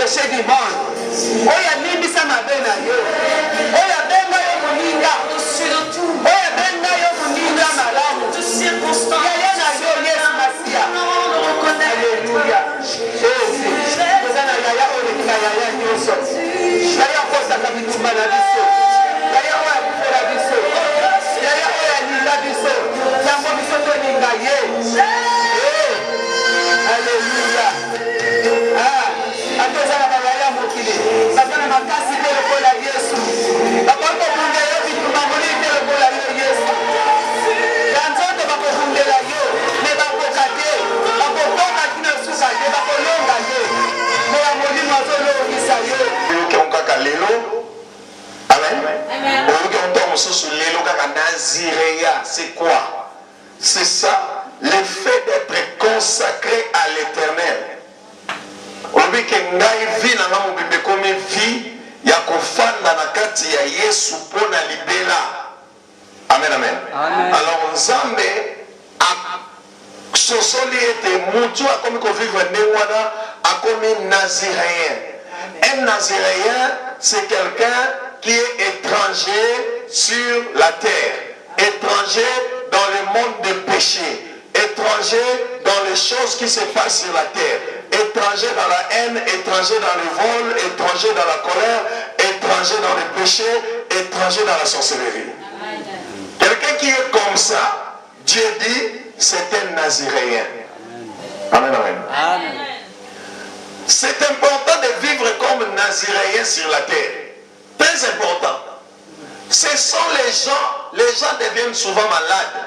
péchés du monde. Oya limbisa mabena yo. Oya benga yo moninga. Oya benga yo moninga malamu. Yaya na yo Yesu Masia. Alléluia. Jésus. Kozana yaya olekina yaya nyonso. Yaya kosaka bitumba na biso. Yaya oya kufela biso. Yaya oya linga biso. Yango biso tolinga ye. Alléluia. Atozala bayaya mokili. Bazana makasi te lokola Yesu. Bakokobunda yo bitumba molili te lokola yo Yesu. Yanzoto bakokundela yo. Me bakoka te. Bakokoka tina suka te. Bakolonga te. Me ya molimo azolongisa yo. Oyoki kaka lelo. Amen. Oyoki onto mosusu lelo kaka nazireya. C'est quoi? C'est ça. Le fait d'être consacré à l'éternel. Obi ke ngai vi na ngamu bimbe komi vi ya kofanda na kati ya Yesu pona libela. Amen, amen. Alors Nzambe a sosoli ete mutu akomi ko vivre nengwana akomi naziréen. Un naziréen, c'est quelqu'un qui est étranger sur la terre, étranger dans le monde des péchés, étranger dans les choses qui se passent sur la terre, étranger dans la haine, étranger dans le vol, étranger dans la colère, étranger dans le péché, étranger dans la sorcellerie. Quelqu'un qui est comme ça, Dieu dit, c'est un naziréen. Amen, amen. Amen. C'est important de vivre comme naziréen sur la terre. Très important. Ce sont les gens deviennent souvent malades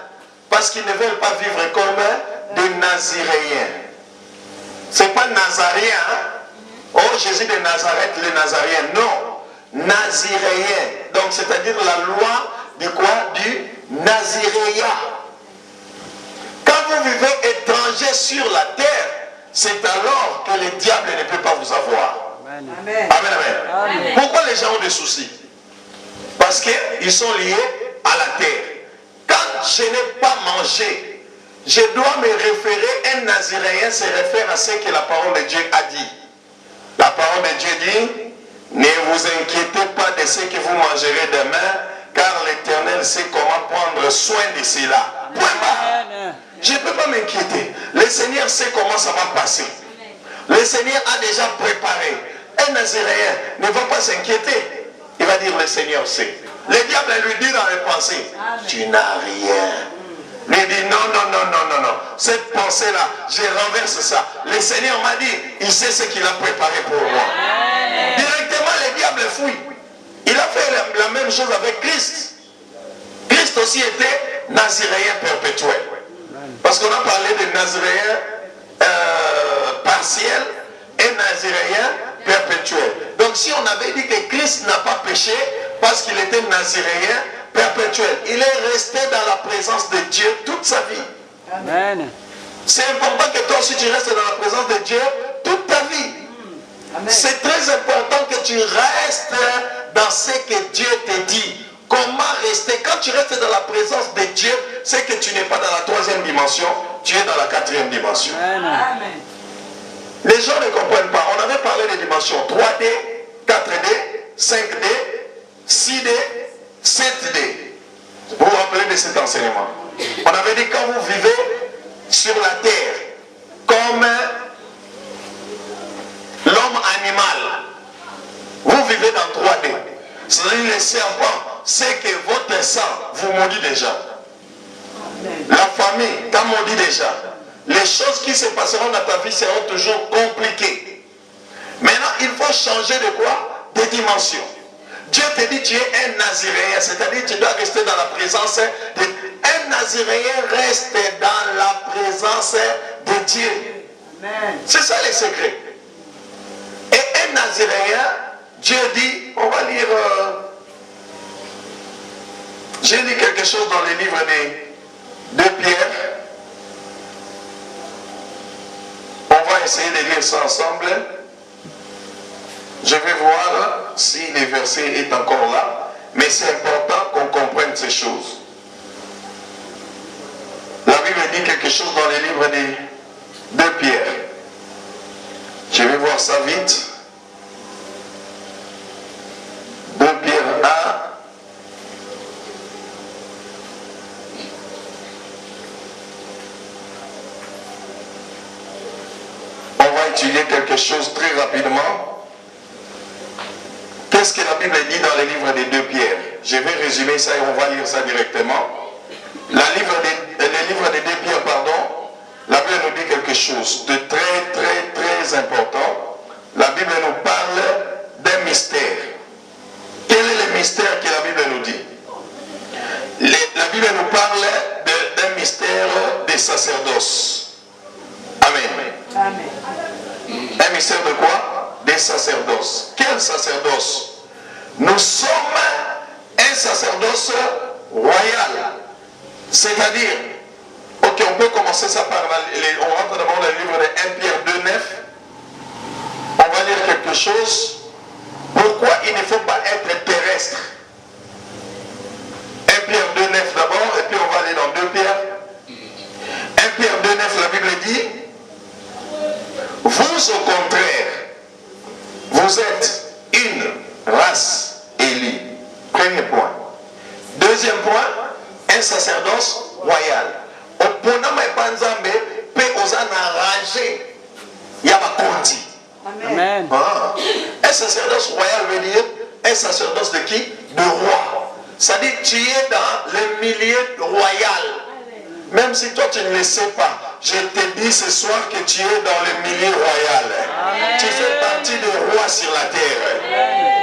parce qu'ils ne veulent pas vivre comme des naziréens. Ce n'est pas nazarien. Hein? Oh, Jésus de Nazareth, les nazaréens. Non. Naziréen. Donc, c'est-à-dire la loi du quoi? Du naziréat. Quand vous vivez étranger sur la terre, c'est alors que le diable ne peut pas vous avoir. Amen. Amen, amen. Amen. Pourquoi les gens ont des soucis? Parce qu'ils sont liés à la terre. Quand je n'ai pas mangé, je dois me référer, un naziréen se réfère à ce que la parole de Dieu a dit. La parole de Dieu dit, ne vous inquiétez pas de ce que vous mangerez demain, car l'Éternel sait comment prendre soin de cela. Point barre. Je ne peux pas m'inquiéter. Le Seigneur sait comment ça va passer. Le Seigneur a déjà préparé. Un naziréen ne va pas s'inquiéter. Il va dire, le Seigneur sait. Le diable lui dit dans les pensées, tu n'as rien. Il dit, non, non, non, non, non, non. Cette pensée-là, je renverse ça. Le Seigneur m'a dit, il sait ce qu'il a préparé pour moi. Directement, le diable fuit. Il a fait la même chose avec Christ. Christ aussi était naziréen perpétuel. Parce qu'on a parlé de naziréen partiel et naziréen perpétuel. Donc si on avait dit que Christ n'a pas péché parce qu'il était naziréen perpétuel, il est resté dans la présence de Dieu toute sa vie. Amen. C'est important que toi aussi tu restes dans la présence de Dieu toute ta vie. C'est très important que tu restes dans ce que Dieu te dit. Comment rester? Quand tu restes dans la présence de Dieu, c'est que tu n'es pas dans la troisième dimension, tu es dans la quatrième dimension. Amen. Les gens ne comprennent pas. On avait parlé des dimensions 3D, 4D, 5D, 6D, 7D. Vous vous rappelez de cet enseignement? On avait dit quand vous vivez sur la terre comme l'homme animal, vous vivez dans 3D. C'est-à-dire les serpents, c'est que votre sang vous maudit déjà. La famille t'a maudit déjà. Les choses qui se passeront dans ta vie seront toujours compliquées. Maintenant, il faut changer de quoi? De dimension. Dieu te dit tu es un naziréen, c'est-à-dire tu dois rester dans la présence de... Un naziréen reste dans la présence de Dieu. C'est ça le secret. Et un naziréen, Dieu dit, on va lire, j'ai lu quelque chose dans le livre de Pierre. On va essayer de lire ça ensemble. Je vais voir si le verset est encore là, mais c'est important qu'on comprenne ces choses. La Bible dit quelque chose dans le livre de Pierre. Je vais voir ça vite. étudier quelque chose très rapidement. Qu'est-ce que la Bible dit dans le livre des 2 Pierre? Je vais résumer ça et on va lire ça directement. Le livre des 2 Pierre, pardon, la Bible nous dit quelque chose de très important. La Bible nous parle d'un mystère. Quel est le mystère que la Bible nous dit? La Bible nous parle d'un mystère des sacerdoces. Amen. Amen. Un mystère de quoi? Des sacerdoces. Quel sacerdoce? Nous sommes un sacerdoce royal. C'est-à-dire, ok, on peut commencer ça par, on rentre d'abord dans le livre de 1 Pierre 2, 9. On va lire quelque chose. Pourquoi il ne faut pas être terrestre? 1 Pierre 2, 9 d'abord, et puis on va aller dans 2 Pierre. 1 Pierre 2, 9, la Bible dit, vous au contraire, vous êtes une race élue. Premier point. Deuxième point, un sacerdoce royal. Oponama epanzambe pe ozana arrangé yabakonzi. Amen. Un sacerdoce royal veut dire un sacerdoce de qui? De roi. C'est-à-dire tu es dans le milieu royal. Même si toi tu ne le sais pas, je te dis ce soir que tu es dans le milieu royal. Amen. Tu fais partie des rois sur la terre.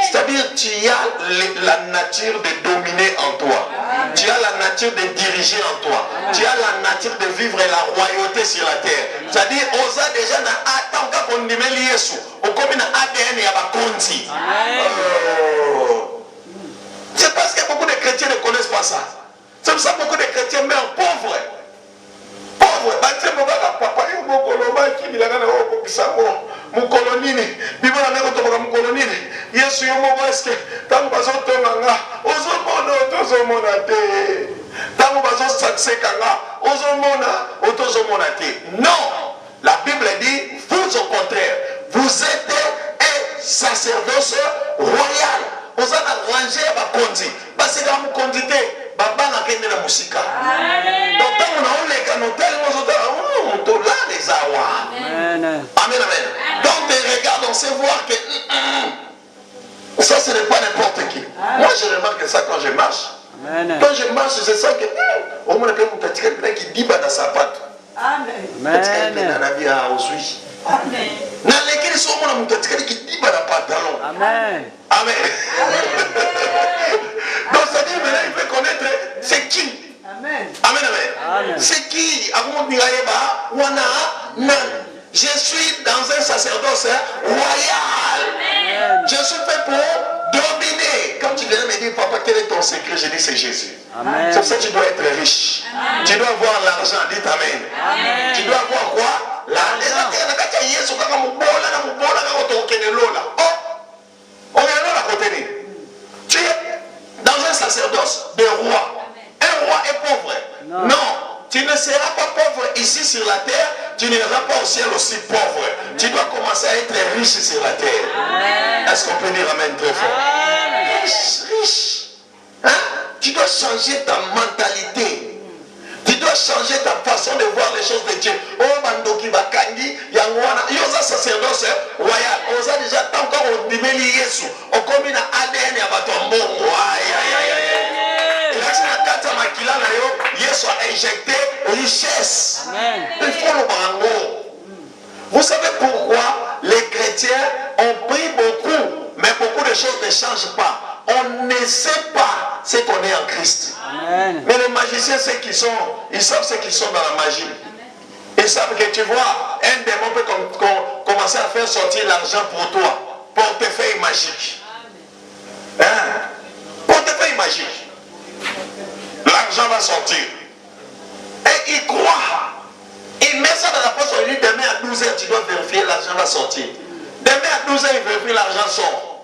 C'est-à-dire tu as la nature de dominer en toi. Amen. Tu as la nature de diriger en toi. Amen. Tu as la nature de vivre la royauté sur la terre. C'est-à-dire osa déjà na atanga kondimeli Yesu. Okomi na ADN ya bakonzi. C'est parce que beaucoup de chrétiens ne connaissent pas ça. C'est pour ça que beaucoup de chrétiens meurent pauvres. Pauvres. Papa, il y a beaucoup de gens qui disent que c'est mukolo nini bibona ndeko toboka mukolo nini Yesu yo moko eske tango bazotonga nga ozomona otozomona te tango bazosakiseka nga otozomona te. Non, la Bible dit vous au contraire vous êtes un sacerdoce royal. Vous avez rangé bakonzi parce que bakonzi te babanga kende na musika. Donc tant on a les canotels on to là les awa. Amen. Amen. Donc tu regardes, on sait voir que ça ce n'est pas n'importe qui. Moi je remarque ça quand je marche. Amen. Quand je marche, je sens que au moins quelqu'un qui dit dans sa patte. Amen. Amen. Na lesquels sont mon amour qui dit dans la pantalon. Amen. Amen. Donc ça dit maintenant il veut connaître c'est qui. Amen. Amen. Amen. C'est qui? Je suis dans un sacerdoce royal. Amen. Je suis fait pour dominer. Quand tu viens me dire, papa, quel est ton secret? Je dis, c'est Jésus. C'est pour ça que tu dois être riche. Amen. Tu dois avoir l'argent. Dites Amen. Amen. Tu dois avoir quoi? L'argent. Tu es dans un sacerdoce de roi. Un roi est pauvre. Non. Tu ne seras pas pauvre ici sur la terre, tu n'iras pas au ciel aussi pauvre. Amen. Tu dois commencer à être riche sur la terre. Est-ce qu'on peut dire Amen très fort? Amen. Riche. Hein? Tu dois changer ta mentalité. Tu dois changer ta façon de voir les choses de Dieu. Oh, Bandoki Bakandi, Yangwana, Yosa sacerdoce royal. Osa déjà tant qu'on dit Yesu. On combine ADN à Batombo. Yesu a injecté richesse. Amen. Il faut le bango. Vous savez pourquoi les chrétiens ont pris beaucoup, mais beaucoup de choses ne changent pas. On ne sait pas ce qu'on est en Christ. Amen. Mais les magiciens, ceux qui sont, ils savent ce qu'ils sont dans la magie. Ils savent que tu vois, un démon peut commencer à faire sortir l'argent pour toi. Portefeuille magique. Hein? Portefeuille magique. L'argent va sortir. Et il croit. Il met ça dans la poche. Il dit demain à 12h, tu dois vérifier, l'argent va sortir. Demain à 12h, il vérifie, l'argent sort.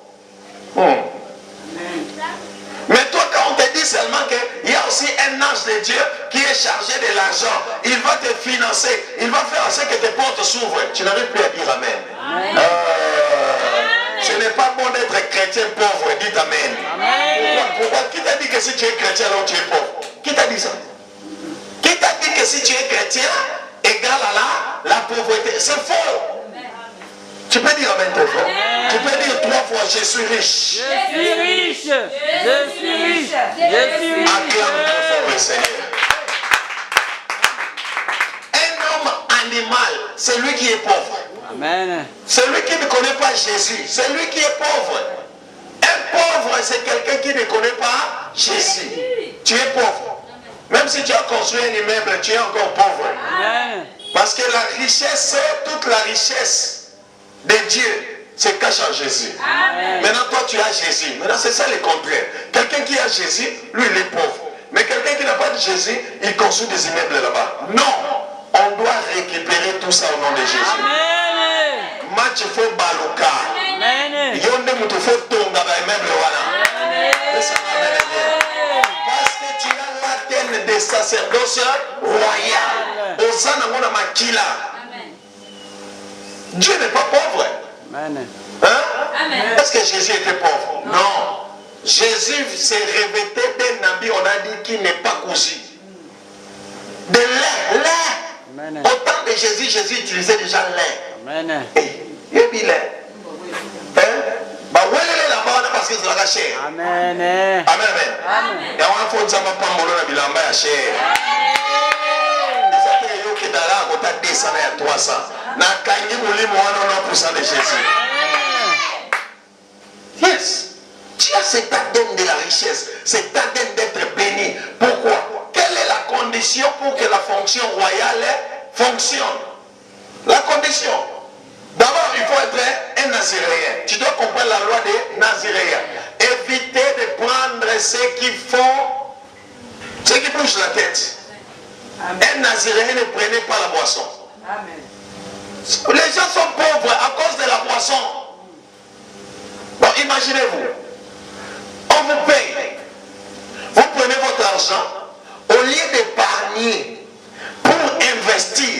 Mais toi, quand on te dit seulement qu'il y a aussi un ange de Dieu qui est chargé de l'argent, il va te financer, il va faire en sorte que tes portes s'ouvrent. Tu n'arrives plus à dire Amen. Ce n'est pas bon d'être chrétien pauvre, dites Amen. Pourquoi? Qui t'a dit que si tu es chrétien, alors tu es pauvre? Qui t'a dit ça? Qui t'a dit que si tu es chrétien, égal à la pauvreté? C'est faux. Tu peux dire amen très fort. Tu peux dire 3 fois, je suis riche. Je suis riche. Je suis riche. Je suis riche. Acclame très fort le Seigneur. Un homme animal, c'est lui qui est pauvre. Amen. Celui qui ne connaît pas Jésus, c'est lui qui est pauvre. Un pauvre, c'est quelqu'un qui ne connaît pas Jésus. Tu es pauvre. Même si tu as construit un immeuble, tu es encore pauvre. Amen. Parce que la richesse, toute la richesse de Dieu se cache en Jésus. Amen. Maintenant, toi, tu as Jésus. Maintenant, c'est ça le contraire. Quelqu'un qui a Jésus, lui, il est pauvre. Mais quelqu'un qui n'a pas de Jésus, il construit des immeubles là-bas. Non, on doit récupérer tout ça au nom de Jésus. Amen. Match faut baloka. Amen. Yonde mutu faut tonga ba immeuble wana. Parce que tu as l'antenne des sacerdoces royales. Osana mona makila. Dieu n'est pas pauvre. Amen. Hein? Est-ce que Jésus était pauvre? Non. Jésus s'est revêté d'un habit, on a dit, qui n'est pas cousu. De lait. Amen. Au temps de Jésus, Jésus utilisait déjà lait. Amen. Il y a mis lait. Hein? Bah, où est là-bas parce que c'est la cher. Amen. Amen, amen. Amen. Il y a un fond de ça, ma femme, on a bilamba à cher. Les affaires, yo, qui est là, on t'a 200 et 300. Na kangi mouli, moi, non, 1% de Jésus. Yes. Tu as cet ADN de la richesse, cet ADN d'être béni. Pourquoi? Quelle est la condition pour que la fonction royale fonctionne? La condition. D'abord, il faut être un Naziréen. Tu dois comprendre la loi des Naziréens. Éviter de prendre ceux qui bougent la tête. Un Naziréen ne prenait pas la boisson. Les gens sont pauvres à cause de la boisson. Bon, imaginez-vous. On vous paye. Vous prenez votre argent. Au lieu d'épargner pour investir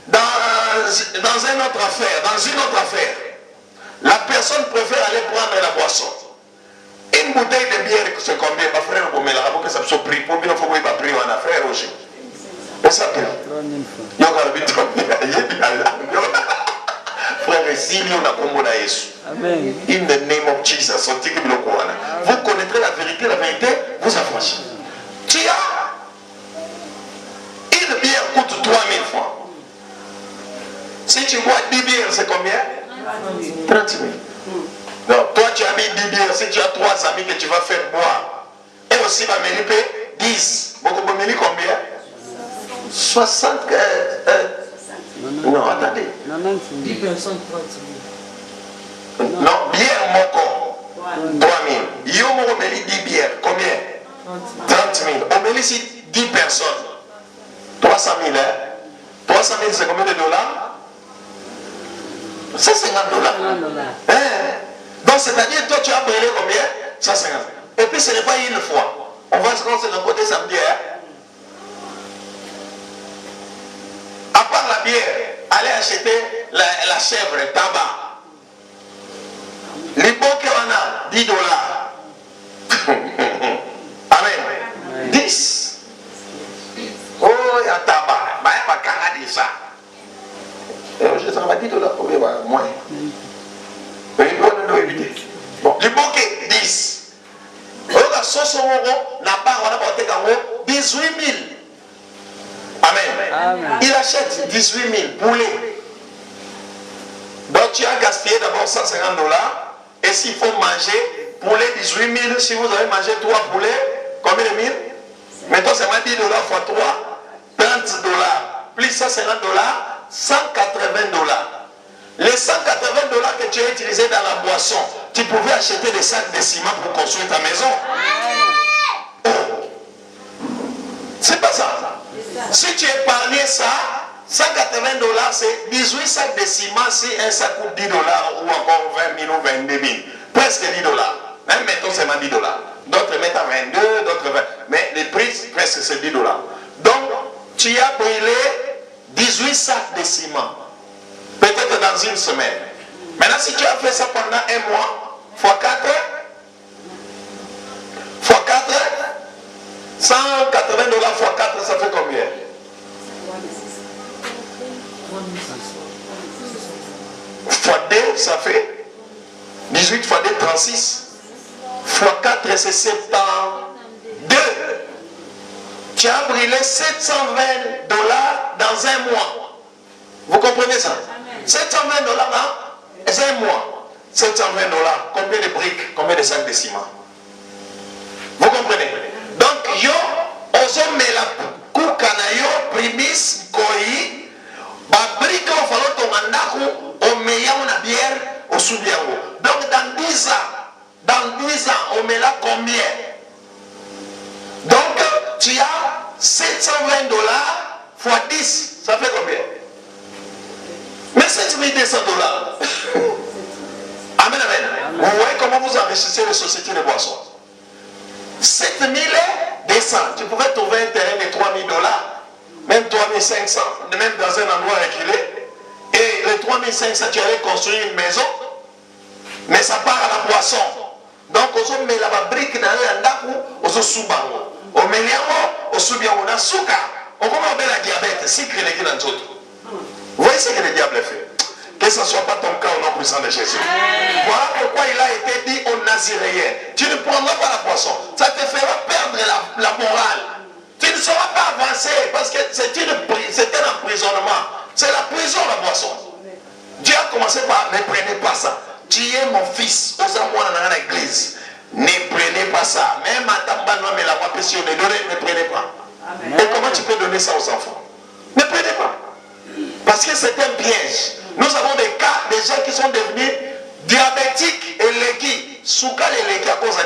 dans une autre affaire, la personne préfère aller prendre la boisson. Une bouteille de bière, c'est combien? Ma frère, vous me l'avez ça se prie. Pour bien, il faut que vous preniez un affaire aussi. Et ça, 3000 francs. frère, si on a combo à Jésus. Amen. In the name of Jesus. Vous connaîtrez la vérité vous affranchit. Tu as une bière coûte 3000 francs. Si tu bois 10 bières, c'est combien? 30 000. Non, toi tu as mis 10 bières. Si tu as 3 amis que tu vas faire boire, et aussi va m'éliper 10. Beaucoup de m'éliper combien? 60. Non, attendez. 10 personnes, 30 000. Non, bière moko. 3 000. Yo moko meli 10 bières. Combien? 30 000. On met ici 10 personnes. 300 000. 300 000, c'est combien de dollars? 150 dollars. Hein? Donc, c'est-à-dire, toi, tu as brûlé combien? 150. Et puis, ce n'est pas une fois. On va se lancer d'un côté samedi. Hein? À part la bière, allez acheter la chèvre, le tabac. Les banques, on a 10 dollars. Amen. 10. Oh, il y a tabac. Il y a pas de ça. Je travaille 10 dollars. Moins. Bon, les bouquets 10. Regarde, n'a pas 18 000. Amen. Il achète 18 000 poulets. Donc tu as gaspillé d'abord 150 dollars. Et s'il faut manger, poulet 18 000, si vous avez mangé 3 poulets, combien de mille? Mettons seulement 10 dollars x 3, 30 dollars. Plus 150 dollars, 180 dollars. Les 180 dollars que tu as utilisés dans la boisson, tu pouvais acheter des sacs de ciment pour construire ta maison. Oh. C'est pas ça. Si tu épargnais ça, 180 dollars, c'est 18 sacs de ciment si un sac coûte 10 dollars ou encore 20 000 ou 22 000. Presque 10 dollars. Même mettons seulement 10 dollars. D'autres mettent à 22, d'autres 20. Mais les prix, presque c'est 10 dollars. Donc, tu as brûlé 18 sacs de ciment. Peut-être dans une semaine. Maintenant, si tu as fait ça pendant un mois, x 4, 180 dollars x 4, ça fait combien? X 2, ça fait 18 fois 2, 36. Fois 4, c'est 72. Tu as brûlé 720 $ dans un mois. Vous comprenez ça? 720 $ dans un mois. 720 $. Combien de briques? Combien de sacs de ciment? Vous comprenez? Donc, yo, ozo me la kukana yo, primis, koi, ba brique au fallo ton mandaku, o meyamo na bière, au soubiango. Donc, dans 10 ans, on met là combien? Donc, tu as 720 $ fois 10, ça fait combien? Mais 7200 $. Amen, amen. Vous voyez comment vous enrichissez les sociétés de boissons? 7200, tu pouvais trouver un terrain de 3000 $, même 3500, même dans un endroit reculé. Et les 3500, tu allais construire une maison, mais ça part à la boisson. Donc, on met la brique dans le ndaku, on se soubango. On met les on subit on a souka. On commence à la diabète, si que les gens d'autres. Vous voyez ce que le diable fait? Que ce ne soit pas ton cas au nom puissant de Jésus. Voilà pourquoi il a été dit aux Naziréens. Tu ne prendras pas la boisson. Ça te fera perdre la morale. Tu ne seras pas avancé parce que c'est un emprisonnement. C'est la prison, la boisson. Dieu a commencé par ne prenez pas ça. Tu es mon fils, aux amours dans l'église. Ne prenez pas ça. Même à Tambanoua, mais la papession, ne prenez pas. Amen. Et comment tu peux donner ça aux enfants? Ne prenez pas. Parce que c'est un piège. Nous avons des cas de gens qui sont devenus diabétiques et légués. Souka les légués à cause de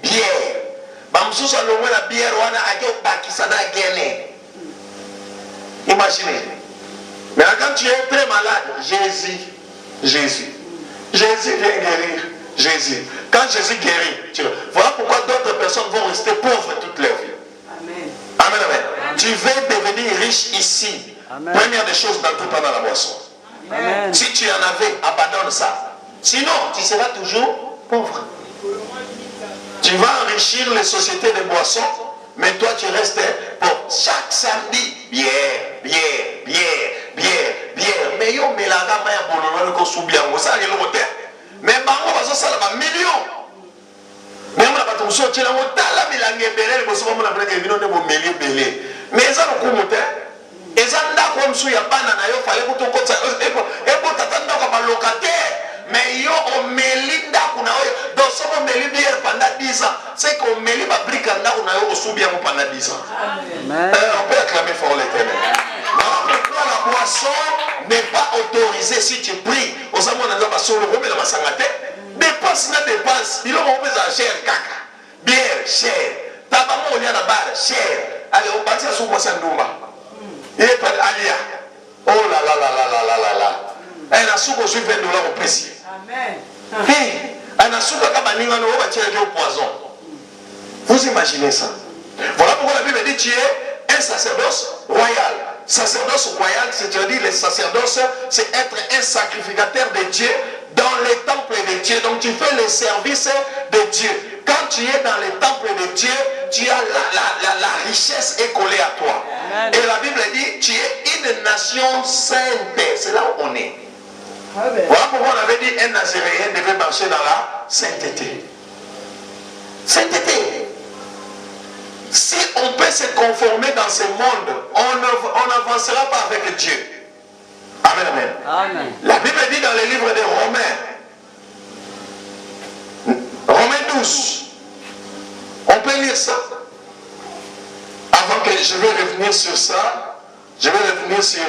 bière. Bamsous a nommé la bière, on a agé Bakisana gagné. Imaginez. Mais quand tu es très malade, Jésus vient guérir. Jésus. Quand Jésus guérit, voilà pourquoi d'autres personnes vont rester pauvres toute leur vie. Amen. Amen, amen. Amen. Tu veux devenir riche ici. Amen. Première des choses dans tout temps dans la boisson. Amen. Si tu en avais, abandonne ça. Sinon, tu seras toujours pauvre. Tu vas enrichir les sociétés de boissons, mais toi tu restes pauvre. Chaque samedi, bière. Mais yo, mais la gamme est bonne, on a soubian, on s'est allé l'hôtel. Mais bango va ça la million. Mais on a pas tout ça, tu l'as monté là, mais la guébélé, le souvent on a pris des millions de belé. Mais ça le coup monté. Et ça n'a comme sous ya banana yo fallait pour ton compte ça. Et pour t'attendre comme locataire. Mais yo on melinda kuna yo. Donc ça on meli bien pendant 10 ans. C'est qu'on meli ma brique là kuna yo sous bien pendant 10 ans. Amen. On peut acclamer fort l'Éternel. La boisson n'est pas autorisée si tu pries. Aux amours, on a pas sur le rôle de la sangate. Dépense, n'a dépense. Il a pas cher, caca. Bière, cher. Tabac, on y a la barre, cher. Allez, on bâtit à son boisson d'Ouma. Il est pas d'Alia. Oh là. Un assouk au $20 au prix. Amen. Un assouk à Kabaninga, on va tirer au poison. Vous imaginez ça? Voilà pourquoi la Bible dit tu es un sacerdoce royal. Sacerdoce royal, c'est-à-dire le sacerdoce, c'est être un sacrificateur de Dieu dans les temples de Dieu. Donc tu fais le service de Dieu. Quand tu es dans les temples de Dieu, tu as la richesse est collée à toi. Amen. Et la Bible dit, tu es une nation sainte. C'est là où on est. Amen. Voilà pourquoi on avait dit un Naziréen devait marcher dans la sainteté. Sainteté. Si on peut se conformer dans ce monde, on n'avancera pas avec Dieu. Amen, amen. Amen. La Bible dit dans les livres de Romains 12, on peut lire ça. Avant que je vais revenir sur ça, je vais revenir sur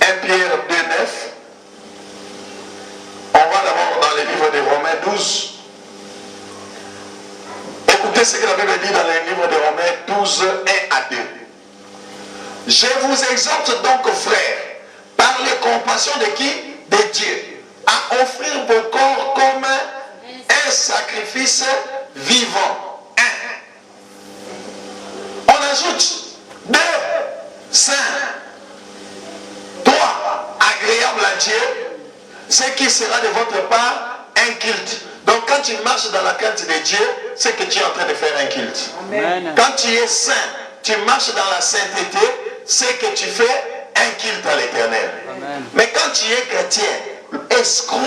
1 Pierre 2, 9. On va d'abord dans les livres de Romains 12. Écoutez ce que la Bible dit dans les livres de Romains 12, 1 à 2. Je vous exhorte donc, frères, par les compassions de qui? De Dieu, à offrir vos corps comme un sacrifice vivant. 1. On ajoute 2. Saint. 3. Agréable à Dieu, ce qui sera de votre part un culte. Donc quand tu marches dans la crainte de Dieu, c'est que tu es en train de faire un culte. Amen. Quand tu es saint, tu marches dans la sainteté, c'est que tu fais un culte à l'Éternel. Mais quand tu es chrétien, escroc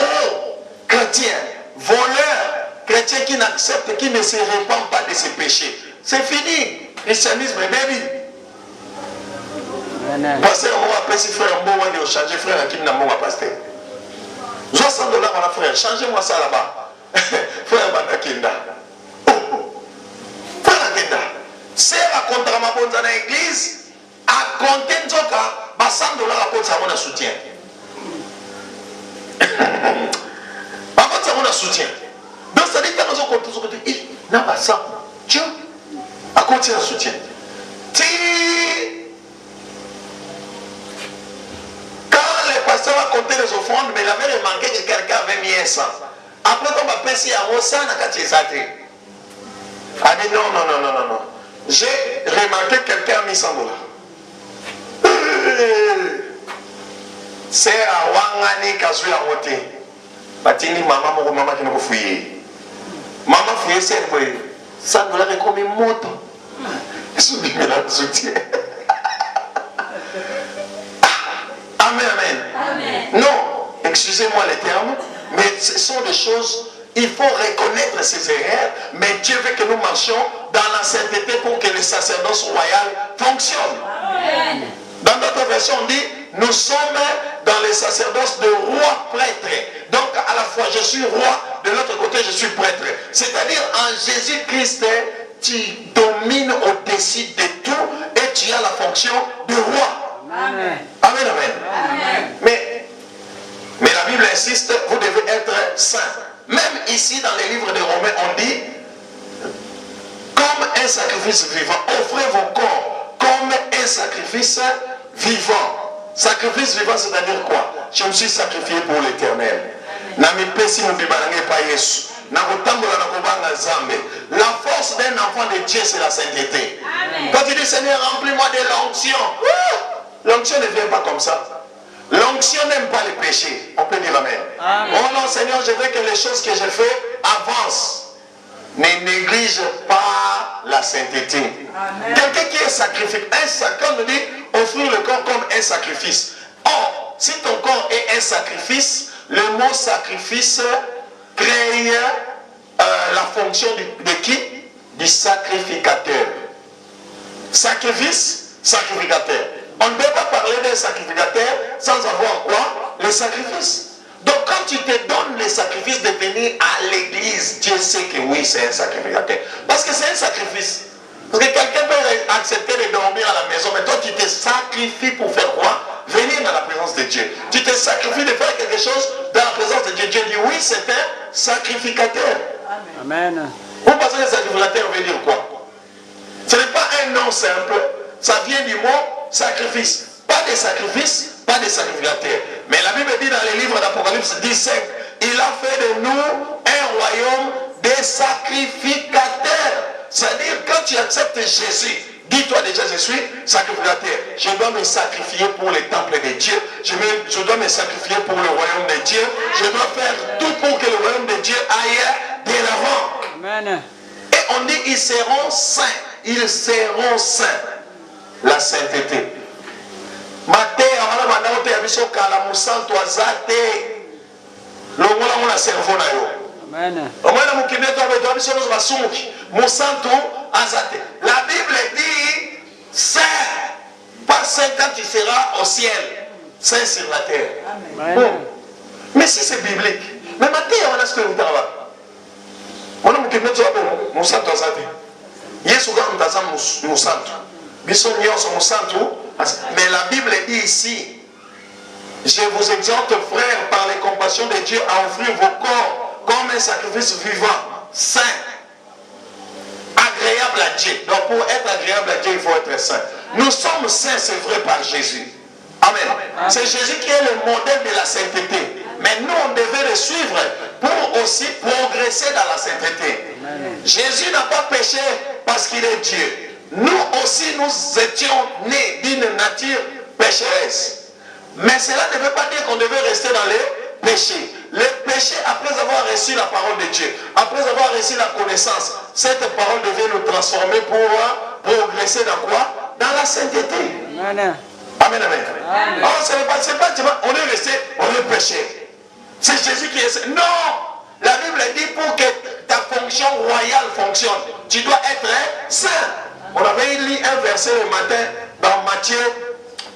chrétien, voleur chrétien qui n'accepte, qui ne se répand pas de ses péchés. C'est fini. Christianisme est baby. Pasteur, moi, après, si frère Mbo, on va changer frère Hakim Nambo, pasteur. 60 $, mon frère, changez-moi ça là-bas. Frère Banakinda. Frère Banakinda. C'est à contre ma bonne dans l'église, à compter Nzoka, 100 $, à compte ça, on a soutien. À compte ça, on a soutien. Donc, ça dit que nous avons compté sur le côté, il n'a pas ça. Dieu, à compte ça, soutien. Quand les pasteurs ont compté les offrandes, mais il avait remarqué que quelqu'un avait mis un sang. Après, on va passer à Rosa, on a dit ah dit non. J'ai remarqué que quelqu'un a mis 100 $. C'est à Wangani Kazuya Rote. Batini maman qui nous fouillé. Maman fouillé, c'est 100 $ est comme une moto. Soudimé la soutien. Amen. Non, excusez-moi les termes, mais ce sont des choses, il faut reconnaître ces erreurs, mais Dieu veut que nous marchions dans la sainteté pour que le sacerdoce royal fonctionne. Amen. Dans notre version, on dit, nous sommes dans le sacerdoce de roi prêtre. Donc, à la fois, je suis roi, de l'autre côté, je suis prêtre. C'est-à-dire, en Jésus-Christ, tu domines au-dessus de tout et tu as la fonction de roi. Amen. Mais la Bible insiste, vous devez être saint. Même ici, dans les livres des Romains, on dit, comme un sacrifice vivant, offrez vos corps comme un sacrifice vivant. Sacrifice vivant, c'est-à-dire quoi? Je me suis sacrifié pour l'éternel. La force d'un enfant de Dieu, c'est la sainteté. Amen. Quand tu dis Seigneur, remplis-moi de l'onction. L'onction ne vient pas comme ça. L'onction n'aime pas les péchés. On peut dire amen. Oh non, Seigneur, je veux que les choses que j'ai faites avancent. Ne néglige pas la sainteté. Quelqu'un qui est sacrifié, on nous dit offrir le corps comme un sacrifice. Or, si ton corps est un sacrifice, le mot sacrifice crée la fonction de qui? Du sacrificateur. Sacrifice, sacrificateur. On ne peut pas parler d'un sacrificateur sans avoir quoi? Le sacrifice. Donc quand tu te donnes le sacrifice de venir à l'église, Dieu sait que oui, c'est un sacrificateur. Parce que c'est un sacrifice. Parce que quelqu'un peut accepter de dormir à la maison, mais toi tu te sacrifies pour faire quoi? Venir dans la présence de Dieu. Tu te sacrifies de faire quelque chose dans la présence de Dieu. Dieu dit oui, c'est un sacrificateur. Amen. Vous pensez que le sacrificateur veut dire quoi? Ce n'est pas un nom simple. Ça vient du mot sacrifice. Pas de sacrifice, pas de sacrificateur. Mais la Bible dit dans les livres d'Apocalypse 17, il a fait de nous un royaume de sacrificateurs. C'est-à-dire quand tu acceptes Jésus, dis-toi déjà je suis sacrificateur. Je dois me sacrifier pour le temple de Dieu. Je dois me sacrifier pour le royaume de Dieu. Je dois faire tout pour que le royaume de Dieu aille de l'avant. Amen. Et on dit ils seront saints. Ils seront saints. La sainteté. Matteo, Amen. La Bible dit saint, pas saint quand tu seras au ciel, saint sur la terre. Bon. Mais si c'est biblique, mais Matteo, on a ce que vous avez. On a dit Moussanto Azate. Yesu Ganta Moussanto. Mais la Bible dit ici, je vous exhorte, frères, par les compassions de Dieu, à offrir vos corps comme un sacrifice vivant, saint, agréable à Dieu. Donc pour être agréable à Dieu, il faut être saint. Nous sommes saints, c'est vrai, par Jésus. Amen. C'est Jésus qui est le modèle de la sainteté. Mais nous, on devait le suivre pour aussi progresser dans la sainteté. Amen. Jésus n'a pas péché parce qu'il est Dieu. Nous aussi, nous étions nés d'une nature pécheresse. Mais cela ne veut pas dire qu'on devait rester dans les péchés. Les péchés, après avoir reçu la parole de Dieu, après avoir reçu la connaissance, cette parole devait nous transformer pour progresser dans quoi? Dans la sainteté. Amen. Amen. Alors, c'est pas, on est resté, on est péché. C'est Jésus qui est... Non! La Bible dit pour que ta fonction royale fonctionne, tu dois être saint. On avait lu un verset le matin dans Matthieu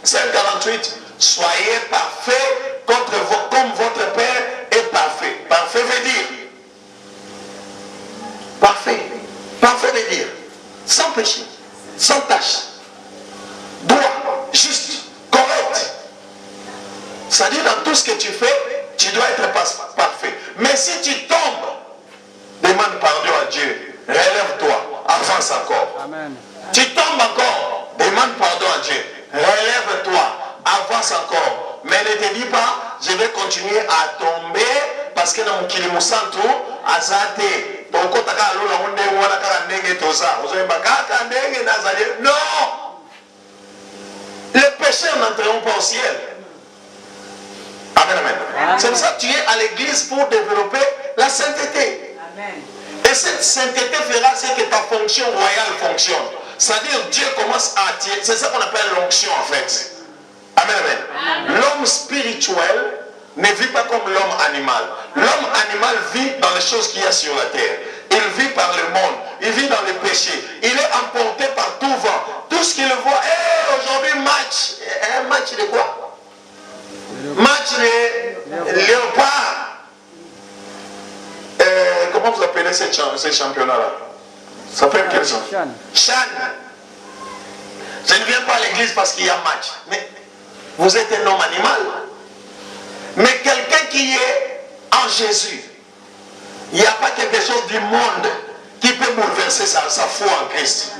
5,48. Soyez parfaits comme votre Père est parfait. Parfait veut dire. Parfait. Parfait veut dire. Sans péché. Sans tache. Droit. Juste. Correct. C'est-à-dire dans tout ce que tu fais, tu dois être parfait. Mais si tu tombes, demande pardon à Dieu. Relève-toi. Avance encore. Amen. Tu tombes encore. Demande pardon à Dieu. Relève-toi. Avance encore. Mais ne te dis pas, je vais continuer à tomber parce que dans mon kilimusantu, azate. Donc, quand tu as non! Les pécheurs n'entreront pas au ciel. Amen, amen. C'est pour ça que tu es à l'église pour développer la sainteté. Amen. Et cette sainteté fera ce que ta fonction royale fonctionne. C'est-à-dire Dieu commence à attirer. C'est ça qu'on appelle l'onction en fait. Amen, amen. L'homme spirituel ne vit pas comme l'homme animal. L'homme animal vit dans les choses qu'il y a sur la terre. Il vit par le monde. Il vit dans les péchés. Il est emporté par tout vent. Tout ce qu'il voit. Aujourd'hui match. Un match de quoi? Match de léopard. Comment vous appelez ces championnats-là? Ça s'appelle quel champ? Chan. Je ne viens pas à l'église parce qu'il y a match. Mais vous êtes un homme animal. Mais quelqu'un qui est en Jésus, il n'y a pas quelque chose du monde qui peut bouleverser sa foi en Christ.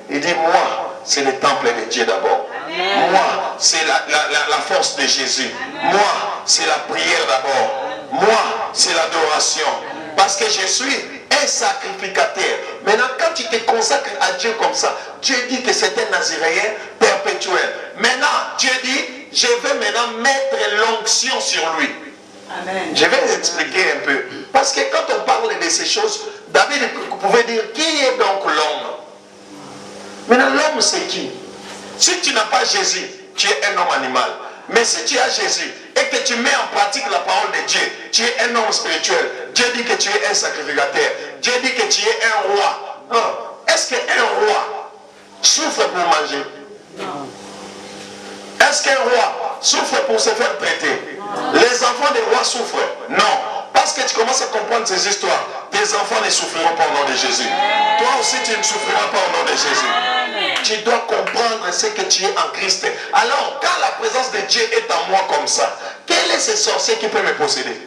Il dit, moi, c'est le temple de Dieu d'abord. Moi, c'est la force de Jésus. Moi, c'est la prière d'abord. Moi, c'est l'adoration. Parce que je suis un sacrificateur. Maintenant, quand tu te consacres à Dieu comme ça, Dieu dit que c'est un naziréen perpétuel. Maintenant, Dieu dit, je vais maintenant mettre l'onction sur lui. Amen. Je vais vous expliquer un peu. Parce que quand on parle de ces choses, David pouvait dire, qui est donc l'homme? Maintenant, l'homme c'est qui? Si tu n'as pas Jésus, tu es un homme animal. Mais si tu as Jésus et que tu mets en pratique la parole de Dieu, tu es un homme spirituel. Dieu dit que tu es un sacrificateur. Dieu dit que tu es un roi. Est-ce qu'un roi souffre pour manger? Non. Est-ce qu'un roi souffre pour se faire traiter? Non. Les enfants des rois souffrent? Non. Parce que tu commences à comprendre ces histoires, tes enfants ne souffriront pas au nom de Jésus. Toi aussi, tu ne souffriras pas au nom de Jésus. Tu dois comprendre ce que tu es en Christ. Alors, quand la présence de Dieu est en moi comme ça, quel est ce sorcier qui peut me posséder?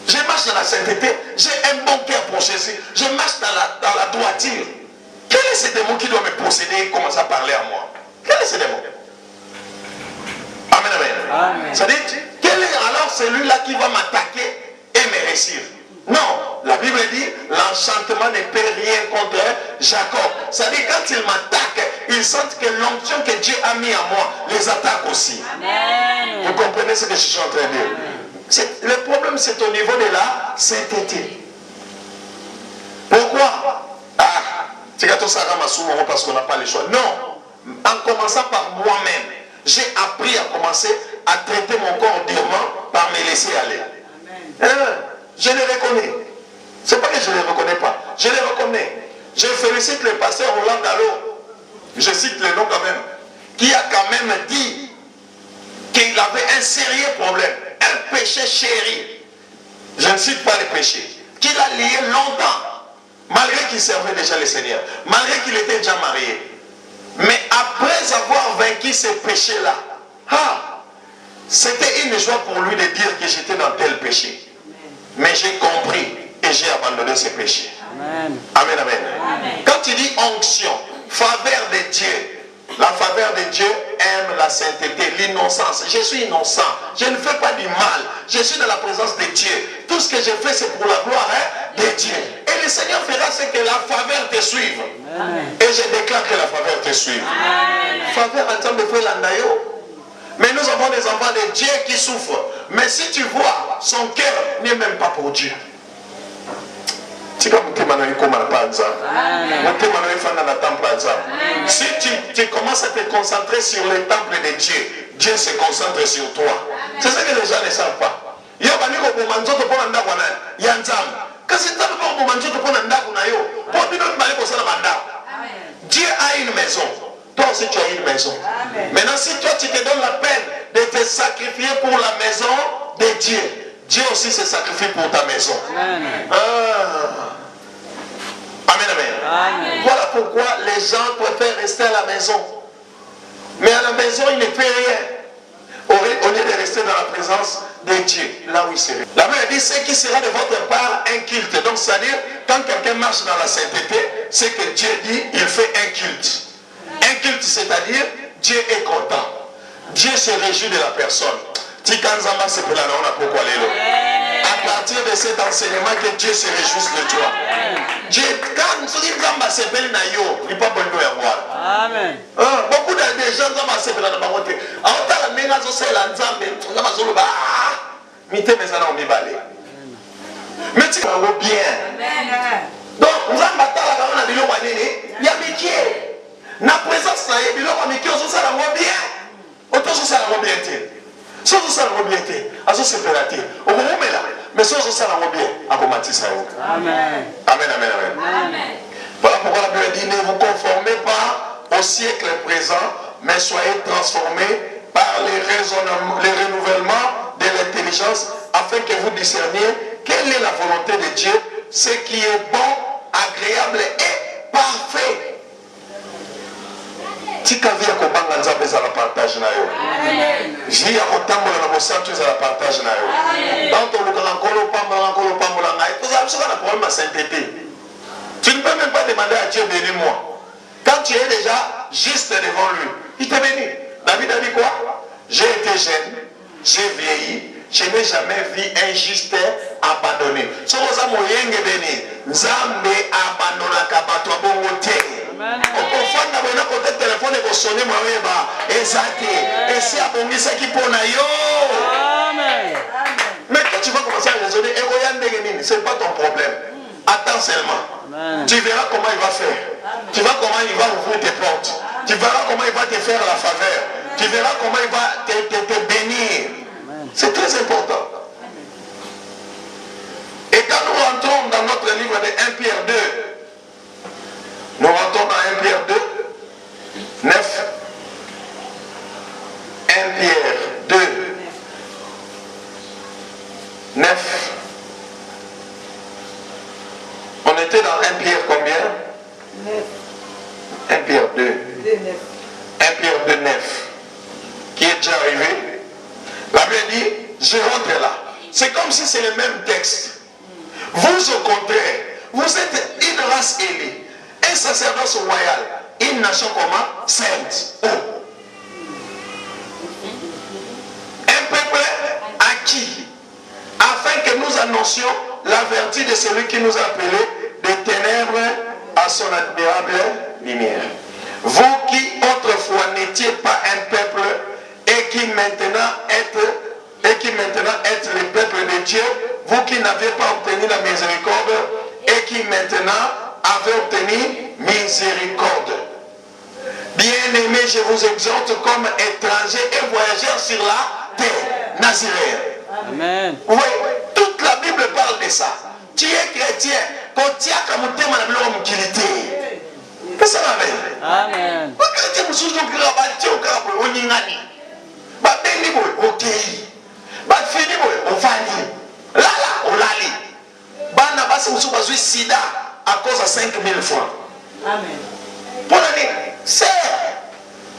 Je marche dans la sainteté, j'ai un bon cœur pour Jésus, je marche dans la droiture. Quel est ce démon qui doit me posséder et commencer à parler à moi? Quel est ce démon? Amen, amen. C'est-à-dire, quel est alors celui-là qui va m'attaquer et me réussir? Non, la Bible dit, l'enchantement ne peut rien contre Jacob. C'est-à-dire, quand il m'attaque, ils sentent que l'onction que Dieu a mis en moi les attaque aussi. Amen. Vous comprenez ce que je suis en train de dire? Le problème, c'est au niveau de la sainteté. Pourquoi? C'est parce qu'on n'a pas le choix. Non, en commençant par moi-même, j'ai appris à commencer à traiter mon corps durement par me laisser aller. Je les reconnais. Ce n'est pas que je ne les reconnais pas. Je les reconnais. Je félicite le pasteur Roland Gallo. Je cite le nom quand même. Qui a quand même dit qu'il avait un sérieux problème. Un péché chéri. Je ne cite pas le péché. Qu'il a lié longtemps. Malgré qu'il servait déjà le Seigneur. Malgré qu'il était déjà marié. Mais après avoir vaincu ces péchés-là, c'était une joie pour lui de dire que j'étais dans tel péché. Mais j'ai compris et j'ai abandonné ces péchés. Amen. Amen, amen. Amen. Quand tu dis onction, faveur de Dieu, la faveur de Dieu aime la sainteté, l'innocence. Je suis innocent. Je ne fais pas du mal. Je suis dans la présence de Dieu. Tout ce que je fais, c'est pour la gloire de Dieu. Et le Seigneur fera ce que la faveur te suive. Amen. Et je déclare que la faveur te suive. Amen. Faveur en termes de frère Landayo. Mais nous avons des enfants de Dieu qui souffrent. Mais si tu vois, son cœur n'est même pas pour Dieu. Si tu commences à te concentrer sur le temple de Dieu, Dieu se concentre sur toi. C'est ce que les gens ne savent pas. Yo baniko bomanzoto pona ndako na ya nzambe. Kasi nzambe pona bomanzoto pona ndako na yo. Po bino mbali ko sala mandako. Dieu a une maison. Toi aussi tu as une maison. Maintenant si toi tu te donnes la peine de te sacrifier pour la maison de Dieu, Dieu aussi se sacrifie pour ta maison. Amen. Amen, amen. Voilà pourquoi les gens préfèrent rester à la maison. Mais à la maison, il ne fait rien. Au lieu de rester dans la présence de Dieu, là où il serait. La Bible dit, ce qui sera de votre part un culte. Donc, c'est-à-dire, quand quelqu'un marche dans la sainteté, c'est que Dieu dit, il fait un culte. Un culte, c'est-à-dire, Dieu est content. Dieu se réjouit de la personne. À partir de cet enseignement, que Dieu se réjouisse de toi. Dieu, quand nous disons il pas bon de Amen. Beaucoup de gens ont passé dans la marotte. Alors, tu as la méga sociale, la mazolo, mais tu vas bien. Donc, nous avons battu il y a métier. Na présence, il y a métier, on s'en bien. Autant se ça la bien. Si on s'en bien, à ce c'est pératé. Au moment là, mais si on s'en bien, à commencer ça. Amen. Amen, amen, amen. Voilà pourquoi la Bible dit, ne vous conformez pas au siècle présent, mais soyez transformés par les renouvellements de l'intelligence, afin que vous discerniez quelle est la volonté de Dieu, ce qui est bon, agréable et parfait. Tika via kobanga nzambe za la partage na yo. Via kotambola na bosantu za la partage na yo. Dans ton luka nkolo pambola ngai. Vous avez souvent un problème à sainteté. Tu ne peux même pas demander à Dieu bénis-moi. Quand tu es déjà juste devant lui, il te bénit. David a dit quoi? J'ai été jeune, j'ai vieilli, je n'ai jamais vu un juste abandonné. Si vous avez moyen béni, Nzambe abandonna kabato bongo te. Au confond na bona côté téléphone et sonner moi ba ezate et si abongisa qui pona yo. Amen. Mais quand tu vas commencer à raisonner c'est pas ton problème. Attends seulement. Amen. Tu verras comment il va faire. Amen. Tu verras comment il va ouvrir tes portes. Amen. Tu verras comment il va te faire la faveur. Amen. Tu verras comment il va te bénir. C'est très important. Amen. Et quand nous rentrons dans notre livre de 1 Pierre 2, nous rentrons dans 1 Pierre 2, 9. 1 Pierre 2, 9. On était dans 1 Pierre combien? 9. 1 Pierre 2. 1 Pierre 2, 9. Qui est déjà arrivé? La Bible dit, je rentre là. C'est comme si c'est le même texte. Vous, au contraire, vous êtes une race élue, un sacerdoce royal, une nation comment? Sainte. Un peuple acquis, afin que nous annoncions la vertu de celui qui nous a appelés des ténèbres à son admirable lumière. Vous qui autrefois n'étiez pas un peuple et qui maintenant êtes le peuple de Dieu, vous qui n'avez pas obtenu la miséricorde et qui maintenant avez obtenu miséricorde. Bien-aimés, je vous exhorte comme étrangers et voyageurs sur la terre. Naziréens. Amen. Oui, toute la Bible parle de ça. Tu es chrétien, quand tu as comme thème à la utilité. Qu'est-ce que ça va faire? Amen. Sida à cause de 5 000 francs. Amen. Pour l'année, c'est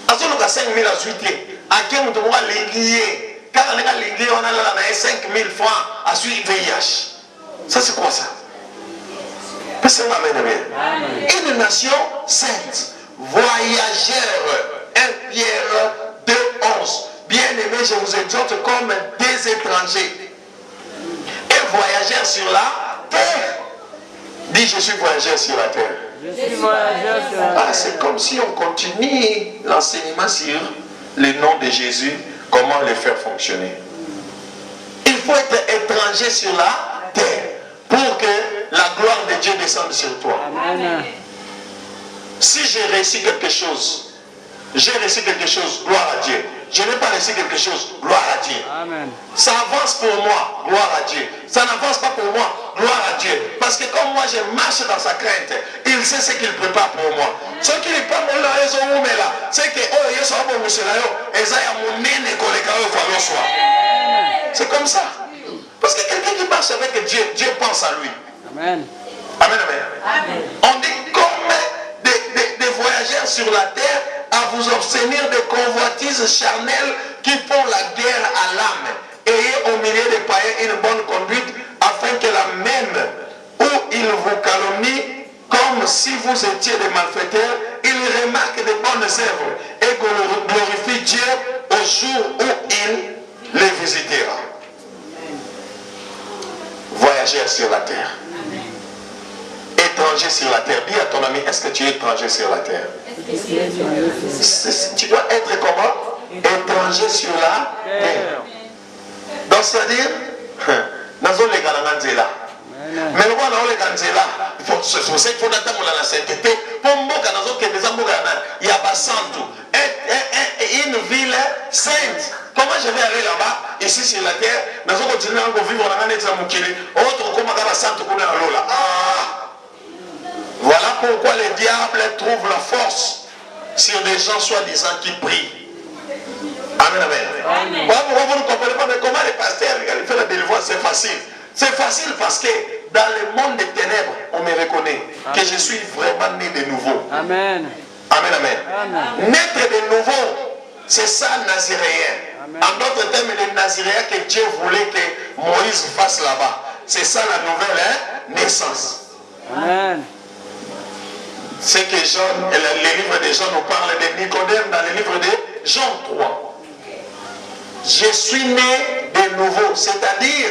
à ce moment 5 000 à suite. À qui on doit l'églier? Quand on a l'églié, on a 5 000 francs à suite VIH. Ça, c'est quoi ça? Personne n'amène rien. Une nation sainte, voyageur. 1 Pierre 2, 11. Bien-aimés, je vous exhorte comme des étrangers et voyageurs sur la terre. Dis, je suis voyageur sur la terre. Je suis voyageur sur la terre. Ah, c'est comme si on continue l'enseignement sur le nom de Jésus, comment le faire fonctionner. Il faut être étranger sur la terre pour que la gloire de Dieu descende sur toi. Amen. Si j'ai réussi quelque chose, gloire à Dieu. je n'ai pas reçu quelque chose, gloire à Dieu. Amen. Ça avance pour moi, gloire à Dieu. Ça n'avance pas pour moi, gloire à Dieu. Parce que comme moi je marche dans sa crainte, il sait ce qu'il prépare pour moi. Ce qui n'est pas mon là, c'est que oh, il y a ça bon monsieur là, et ça y a mon nez collé au soir. C'est comme ça. Parce que quelqu'un qui marche avec Dieu, Dieu pense à lui. Amen. Amen, amen. Amen. On dit comme des voyageurs sur la terre à vous obtenir des convoitises charnelles qui font la guerre à l'âme. Ayez au milieu des païens une bonne conduite afin que la même où ils vous calomnient comme si vous étiez des malfaiteurs, ils remarquent de bonnes œuvres et glorifient Dieu au jour où il les visitera. Voyageurs sur la terre. Étranger sur la terre. Dis à ton ami, est-ce que tu es étranger sur la terre? Tu dois être comment? Étranger sur la terre. Donc c'est-à-dire, nazo les garanganzela. Mais le roi n'a pas les c'est pour ça qu'il faut attendre la sainteté. Pour moi, il y a Bassantou. Une ville sainte. Comment je vais aller là-bas, ici sur la terre, nous allons continuer à vivre dans la voilà pourquoi les diables trouvent la force sur des gens soi-disant qui prient. Amen, amen. Vous ne comprenez pas, mais comment les pasteurs font la délivrance, c'est facile. C'est facile parce que dans le monde des ténèbres, on me reconnaît que je suis vraiment né de nouveau. Amen. Amen, amen. Amen. Naître de nouveau, c'est ça le naziréen. Amen. En d'autres termes, le naziréen que Dieu voulait que Moïse fasse là-bas. C'est ça la nouvelle naissance. Amen. C'est que Jean, le livre de Jean nous parle de Nicodème dans le livre de Jean 3. Je suis né de nouveau, c'est-à-dire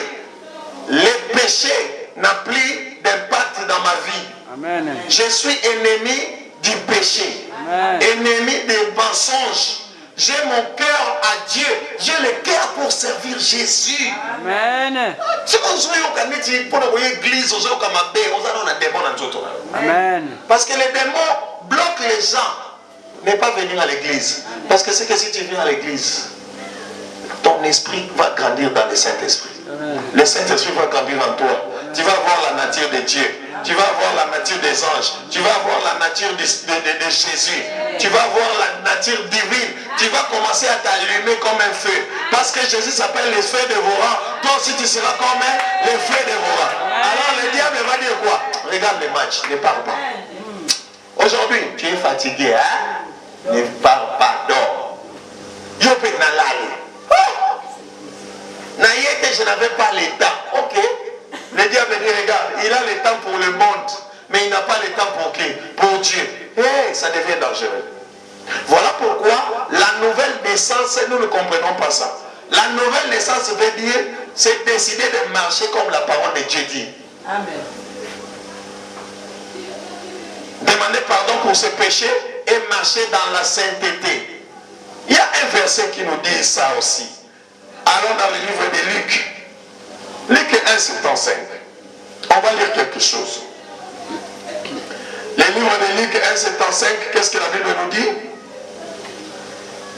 le péché n'a plus d'impact dans ma vie. Amen. Je suis ennemi du péché. Amen. Ennemi des mensonges. J'ai mon cœur à Dieu. J'ai le cœur pour servir Jésus. Amen. Amen. Parce que les démons bloquent les gens ne pas venir à l'église. Parce que c'est que si tu viens à l'église, ton esprit va grandir dans le Saint-Esprit. Le Saint-Esprit va grandir en toi. Tu vas voir la nature de Dieu. Tu vas voir la nature des anges. Tu vas voir la nature de Jésus. Tu vas voir la nature divine. Tu vas commencer à t'allumer comme un feu. Parce que Jésus s'appelle le feu dévorant. Toi aussi tu seras comme le feu dévorant. Alors le diable va dire quoi? Regarde le match, ne parle pas. Aujourd'hui, tu es fatigué, hein? Ne parle pas, dors. Yopé Nalali. Je n'avais pas le temps. Ok. Le diable dit, regarde, il a le temps pour le monde, mais il n'a pas le temps pour qui? Pour Dieu. Et ça devient dangereux. Voilà pourquoi la nouvelle naissance, nous ne comprenons pas ça. La nouvelle naissance veut dire, c'est décider de marcher comme la parole de Dieu dit. Amen. Demander pardon pour ses péchés et marcher dans la sainteté. Il y a un verset qui nous dit ça aussi. Allons dans le livre de Luc. Luc 1, 75. On va lire quelque chose. Le livre de Luc 1, 75, qu'est-ce que la Bible nous dit?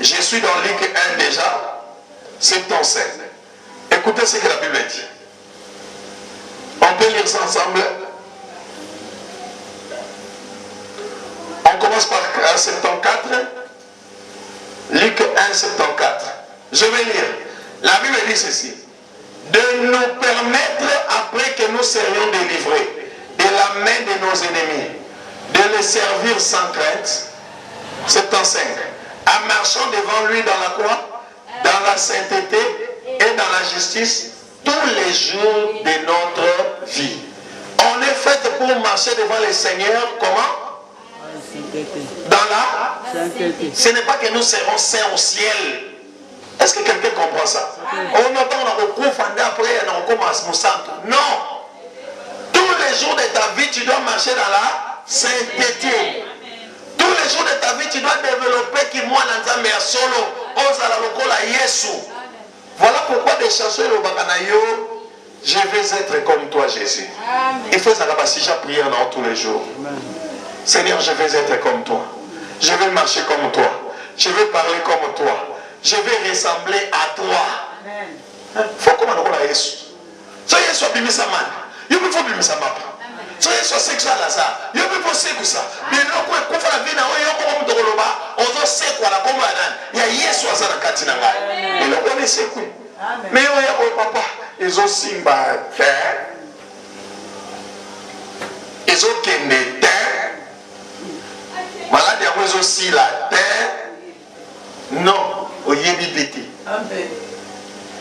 Je suis dans Luc 1 déjà, 75. Écoutez ce que la Bible dit. On peut lire ça ensemble. On commence par 1, 74. Luc 1, 74. Je vais lire. La Bible dit ceci. De nous permettre, après que nous serions délivrés de la main de nos ennemis, de les servir sans crainte, 75, en marchant devant lui dans la croix, dans la sainteté et dans la justice, tous les jours de notre vie. On est fait pour marcher devant le Seigneur, comment? Dans la sainteté. Ce n'est pas que nous serons saints au ciel. Est-ce que quelqu'un comprend ça? On entend, on recouvre, après, on commence au centre. Non! Tous les jours de ta vie, tu dois marcher dans la sainteté. Tous les jours de ta vie, tu dois développer qui moi n'ensemble à solo, osala lokola Yesu. Voilà pourquoi des chansons au Bakanayo, je vais être comme toi, Jésus. Il faut savoir si j'ai prié tous les jours. Seigneur, je vais être comme toi. Je vais marcher comme toi. Je vais parler comme toi. je vais ressembler à toi. Faut comment on a Jésus. Ça y est, soit bimisa man. Il faut bimisa mapa. Ça y est, soit sexuel à ça. Il faut c'est que ça. Mais non, quand on a vu dans le monde de Roloba, on doit c'est quoi la combat. Il y a Yesu à ça dans Katinanga. Et le on est c'est quoi. Mais il y a papa. Ils ont simba terre. Ils ont qu'une terre. Malade, ils ont aussi la terre. Non, au Yébibiti.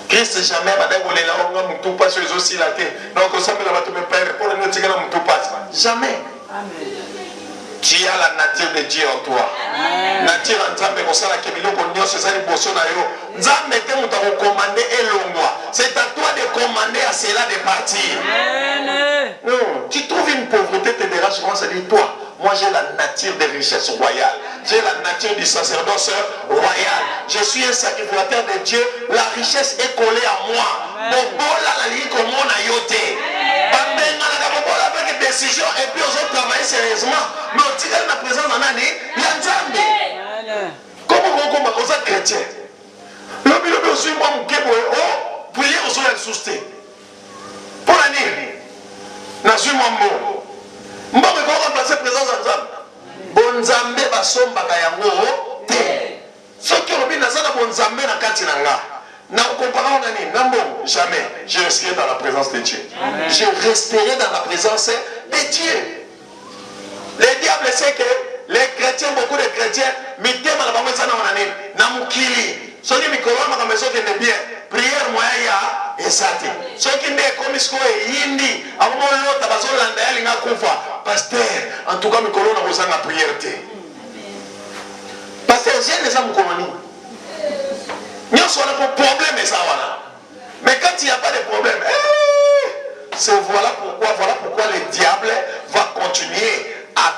Christ jamais madame vous là on va tout passer aussi la terre. Donc on s'appelle la me père pour ne tirer tout passe. Jamais. Tu as la nature de Dieu en toi. Nature en Nzambe ko sala ke biloko nyonso ezali boso na yo. Nzambe te muta ko commander elongwa. C'est à toi de commander à cela de partir. Non, tu trouves une pauvreté te dérange, comment ça dit toi? Moi j'ai la nature de richesse royale. J'ai la nature du sacerdoce royal. Je suis un sacrificateur de Dieu. La richesse est collée à moi. Bobola la ligue comme on a yoté. Avec des décisions et puis on va travailler sérieusement. Mais on tire la présence en année. Il y a un Nzambe. Comment on est chrétien? Le aussi moi mon kebo oh prier aux autres sousté. Pour l'année. N'a su mon mot. Mbo me ko remplacer présence en Nzambe. Bonzambe basomba kayango te. Soki obi nazana bonzambe na kati na nga. Na comparant nani nambo jamais je resterai dans la présence de Dieu. Amen. Je resterai dans la présence de Dieu. Le diable sait que les chrétiens, beaucoup de chrétiens, mitema na bango sana onani na mukili. Soki mikoloma kama soki ne bien prière moya ya esati. Soki nde komisko yindi abumo lota bazolanda yali nga kufa. Pasteur, en tout cas mikolona kozanga prière te. Pasteur, j'ai les âmes colonies. Nous sommes pour problème et ça voilà. Mais quand il n'y a pas de problème, c'est voilà pourquoi le diable va continuer à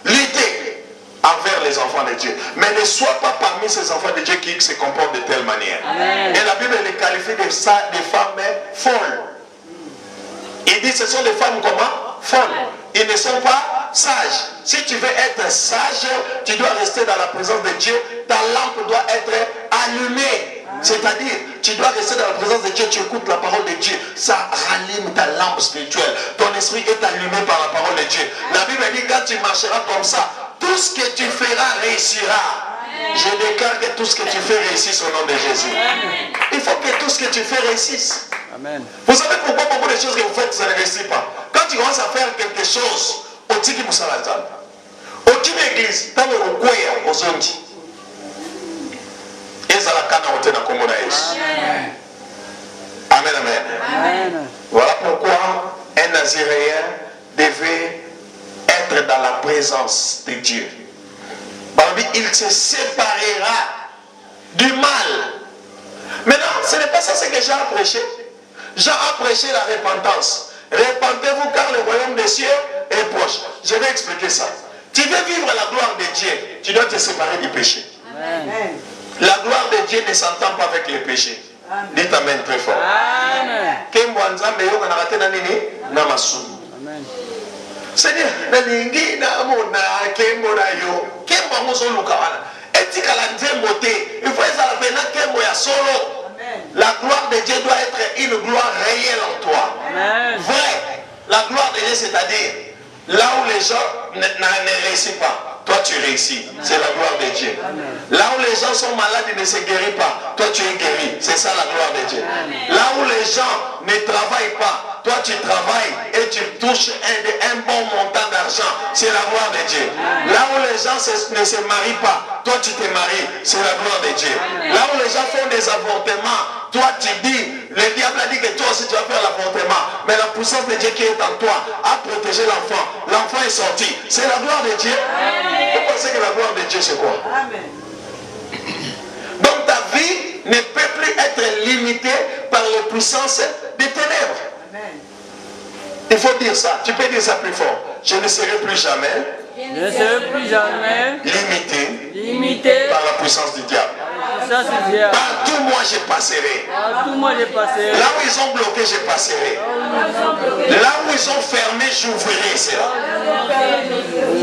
lutter envers les enfants de Dieu. Mais ne sois pas parmi ces enfants de Dieu qui se comportent de telle manière. Amen. Et la Bible les qualifie des femmes folles. Il dit ce sont des femmes comment? Folles. Ils ne sont pas sages. Si tu veux être sage, tu dois rester dans la présence de Dieu. Ta lampe doit être allumée. C'est-à-dire, tu dois rester dans la présence de Dieu. Tu écoutes la parole de Dieu. Ça rallume ta lampe spirituelle. Ton esprit est allumé par la parole de Dieu. La Bible dit quand tu marcheras comme ça, tout ce que tu feras réussira. Je déclare que tout ce que tu fais réussisse au nom de Jésus. Il faut que tout ce que tu fais réussisse. Amen. Vous savez pourquoi beaucoup de choses que vous faites, ça ne réussit pas. Quand tu commences à faire quelque chose, au tiki musalazan, au tiki église, tant que vous croyez aux zongi, et ça la canne au tena komona Yesu. Amen, amen. Amen. Voilà pourquoi un Naziréen devait être dans la présence de Dieu. Il se séparera du mal. Maintenant, ce n'est pas ça ce que Jean a prêché. Jean a prêché la repentance. Repentez-vous car le royaume des cieux est proche. Je vais expliquer ça. Tu veux vivre la gloire de Dieu, tu dois te séparer du péché. Amen. La gloire de Dieu ne s'entend pas avec les péchés. Amen. Dites Amen très fort. Amen. Seigneur, nalingi na mona kembo na yo kembo ngoso lukawana etika la nzembo te il faut ça la pena kembo ya solo. La gloire de Dieu doit être une gloire réelle en toi. Amen. Vrai. La gloire de Dieu, c'est-à-dire là où les gens ne réussissent pas, toi tu réussis. C'est la gloire de Dieu. Amen. Là où les gens sont malades et ne se guérissent pas, toi tu es guéri. C'est ça la gloire de Dieu. Amen. Là où les gens ne travaillent pas, toi tu travailles et tu touches un bon montant d'argent. C'est la gloire de Dieu. Amen. Là où les gens ne se marient pas, toi tu te maries. C'est la gloire de Dieu. Amen. Là où les gens font des avortements, toi tu dis, le diable a dit que toi aussi tu vas faire l'avortement. Mais la puissance de Dieu qui est en toi a protégé l'enfant. L'enfant est sorti. C'est la gloire de Dieu. Amen. Vous pensez que la gloire de Dieu c'est quoi? Amen. Donc ta vie ne peut plus être limitée par les puissances des ténèbres. Amen. Il faut dire ça. Tu peux dire ça plus fort. Je ne serai plus jamais. Je ne serai plus jamais limité par la puissance du diable. Partout moi je passerai. Là où ils ont bloqué, je passerai. Là où ils ont fermé, j'ouvrirai cela.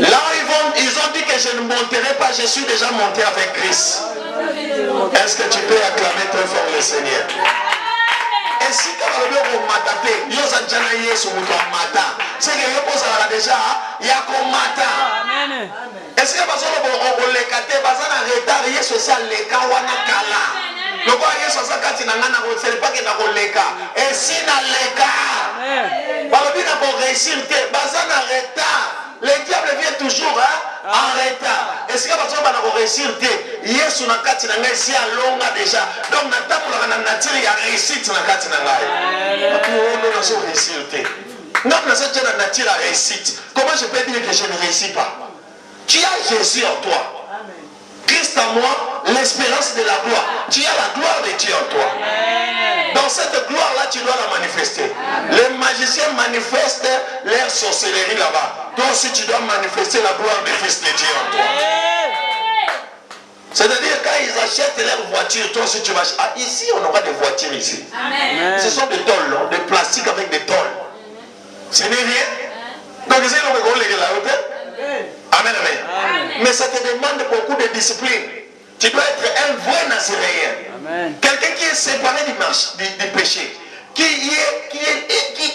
Là où ils ont dit que je ne monterai pas, je suis déjà monté avec Christ. Est-ce que tu peux acclamer très fort le Seigneur? Et si tu as le matate, c'est que je déjà, il y a comme matin. Est-ce que on les kate, bazana retard, il y a social les kawana kala. Le quoi il y a social katina ngana ko c'est pas que na ko leka. Et si na leka, balobi na ko réussir te, bazana retard. Le diable vient toujours en retard. Est-ce que bazana na ko réussir te? Yesu na katina ngai si alonga déjà. Donc na tapola na nature ya réussite na katina ngai. Parce que on a réussir te. Non, mais c'est la nature la réussite. Comment je peux dire que je ne réussis pas? Tu as Jésus en toi. Christ en moi, l'espérance de la gloire. Tu as la gloire de Dieu en toi. Dans cette gloire-là, tu dois la manifester. Les magiciens manifestent leur sorcellerie là-bas. Toi aussi, tu dois manifester la gloire du Fils de Dieu en toi. C'est-à-dire, quand ils achètent leur voiture, toi aussi, tu vas acheter. Ah, ici, on aura des voitures ici. Ce sont des tôles, de plastique avec des tôles. Ce n'est rien. Donc, c'est le regard de la hauteur. Amen, amen. Mais ça te demande beaucoup de discipline. Tu dois être un vrai Nazaréen. Quelqu'un qui est séparé du péché. Qui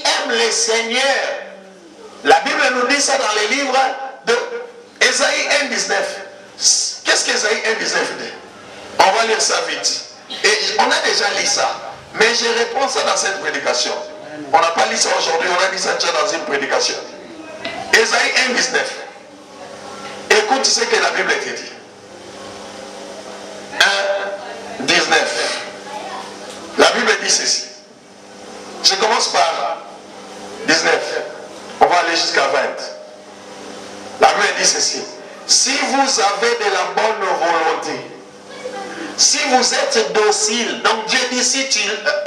aime le Seigneur. La Bible nous dit ça dans les livres de Ésaïe 1,19. Qu'est-ce qu'Ésaïe 1,19 dit? On va lire ça vite. Et on a déjà lu ça. Mais je réponds ça dans cette prédication. On n'a pas lu ça aujourd'hui, on a dit ça déjà dans une prédication. Ésaïe 1,19. Écoute ce que la Bible te dit. 1,19. La Bible dit ceci. Je commence par 19. On va aller jusqu'à 20. La Bible dit ceci. Si vous avez de la bonne volonté, si vous êtes docile, donc Dieu dit, si tu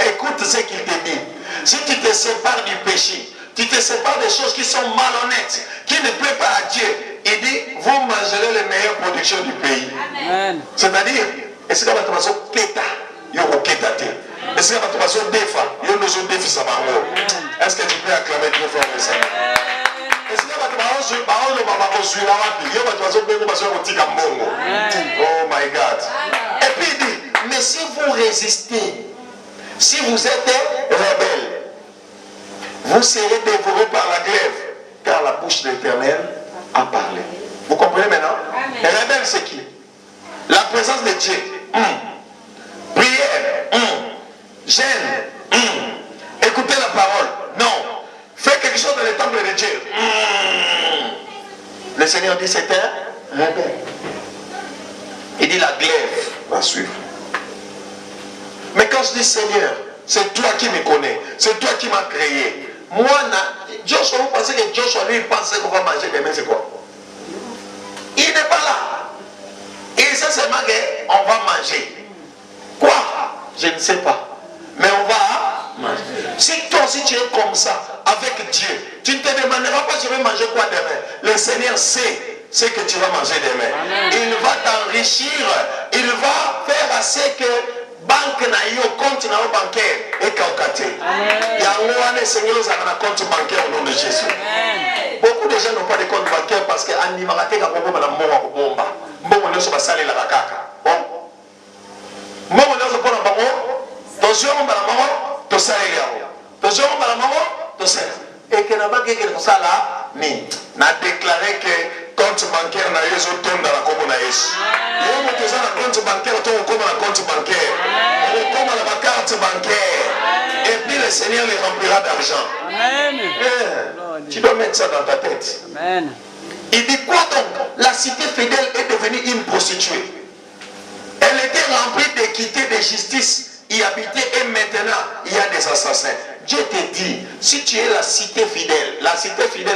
écoutes ce qu'il te dit, si tu te sépares du péché, tu te sépares des choses qui sont malhonnêtes, qui ne plaisent pas à Dieu, il dit, vous mangerez les meilleures productions du pays. C'est-à-dire, est-ce que tu vas faire keta? Est-ce que tu vas faire défa? Est-ce que tu peux acclamer Dieu fort le Seigneur? Est-ce que tu vas oh my God. Et puis il dit, mais si vous résistez, si vous êtes rebelle, vous serez dévorés par la glaive, car la bouche de l'Éternel a parlé. Vous comprenez maintenant? Et rebelle, c'est qui? La présence de Dieu. Prière. Gêne. Écoutez la parole. Non. Fais quelque chose dans le temple de Dieu. Le Seigneur dit, c'est un rebelle. Il dit, la glaive va suivre. Mais quand je dis Seigneur, c'est toi qui me connais. C'est toi qui m'as créé. Moi, Joshua, vous pensez que Joshua, lui, il pensait qu'on va manger demain, c'est quoi? Il n'est pas là. Il sait seulement qu'on va manger. Quoi? Je ne sais pas. Mais on va manger. Si toi aussi tu es comme ça, avec Dieu, tu ne te demanderas pas, je vais manger quoi demain? Le Seigneur sait ce que tu vas manger demain. Amen. Il va t'enrichir. Il va faire assez que banque na yo compte na yo bancaire et kaukate. Il y a un Seigneur qui a un compte bancaire au nom de Jésus. Amen. Beaucoup de gens n'ont pas de compte bancaire parce que animaté ka bomba na monga ko bomba. Mbongo nyoso basale la kaka. Bon. Mbongo nyoso pona bango. Tozio mbala bango, to sale ya. Tozio mbala bango, to sale. Et que na ba ke ko sala ni na déclarer que compte bancaire na yeso tonda la komo na yesu. Yo mo toza na compte bancaire to ko na compte bancaire. On comme la carte bancaire. Et puis le Seigneur les remplira d'argent. Amen. Tu dois mettre ça dans ta tête. Amen. Il dit quoi donc? La cité fidèle est devenue une prostituée. Elle était remplie d'équité, de justice. Y habitait et maintenant il y a des assassins. Dieu te dit, si tu es la cité fidèle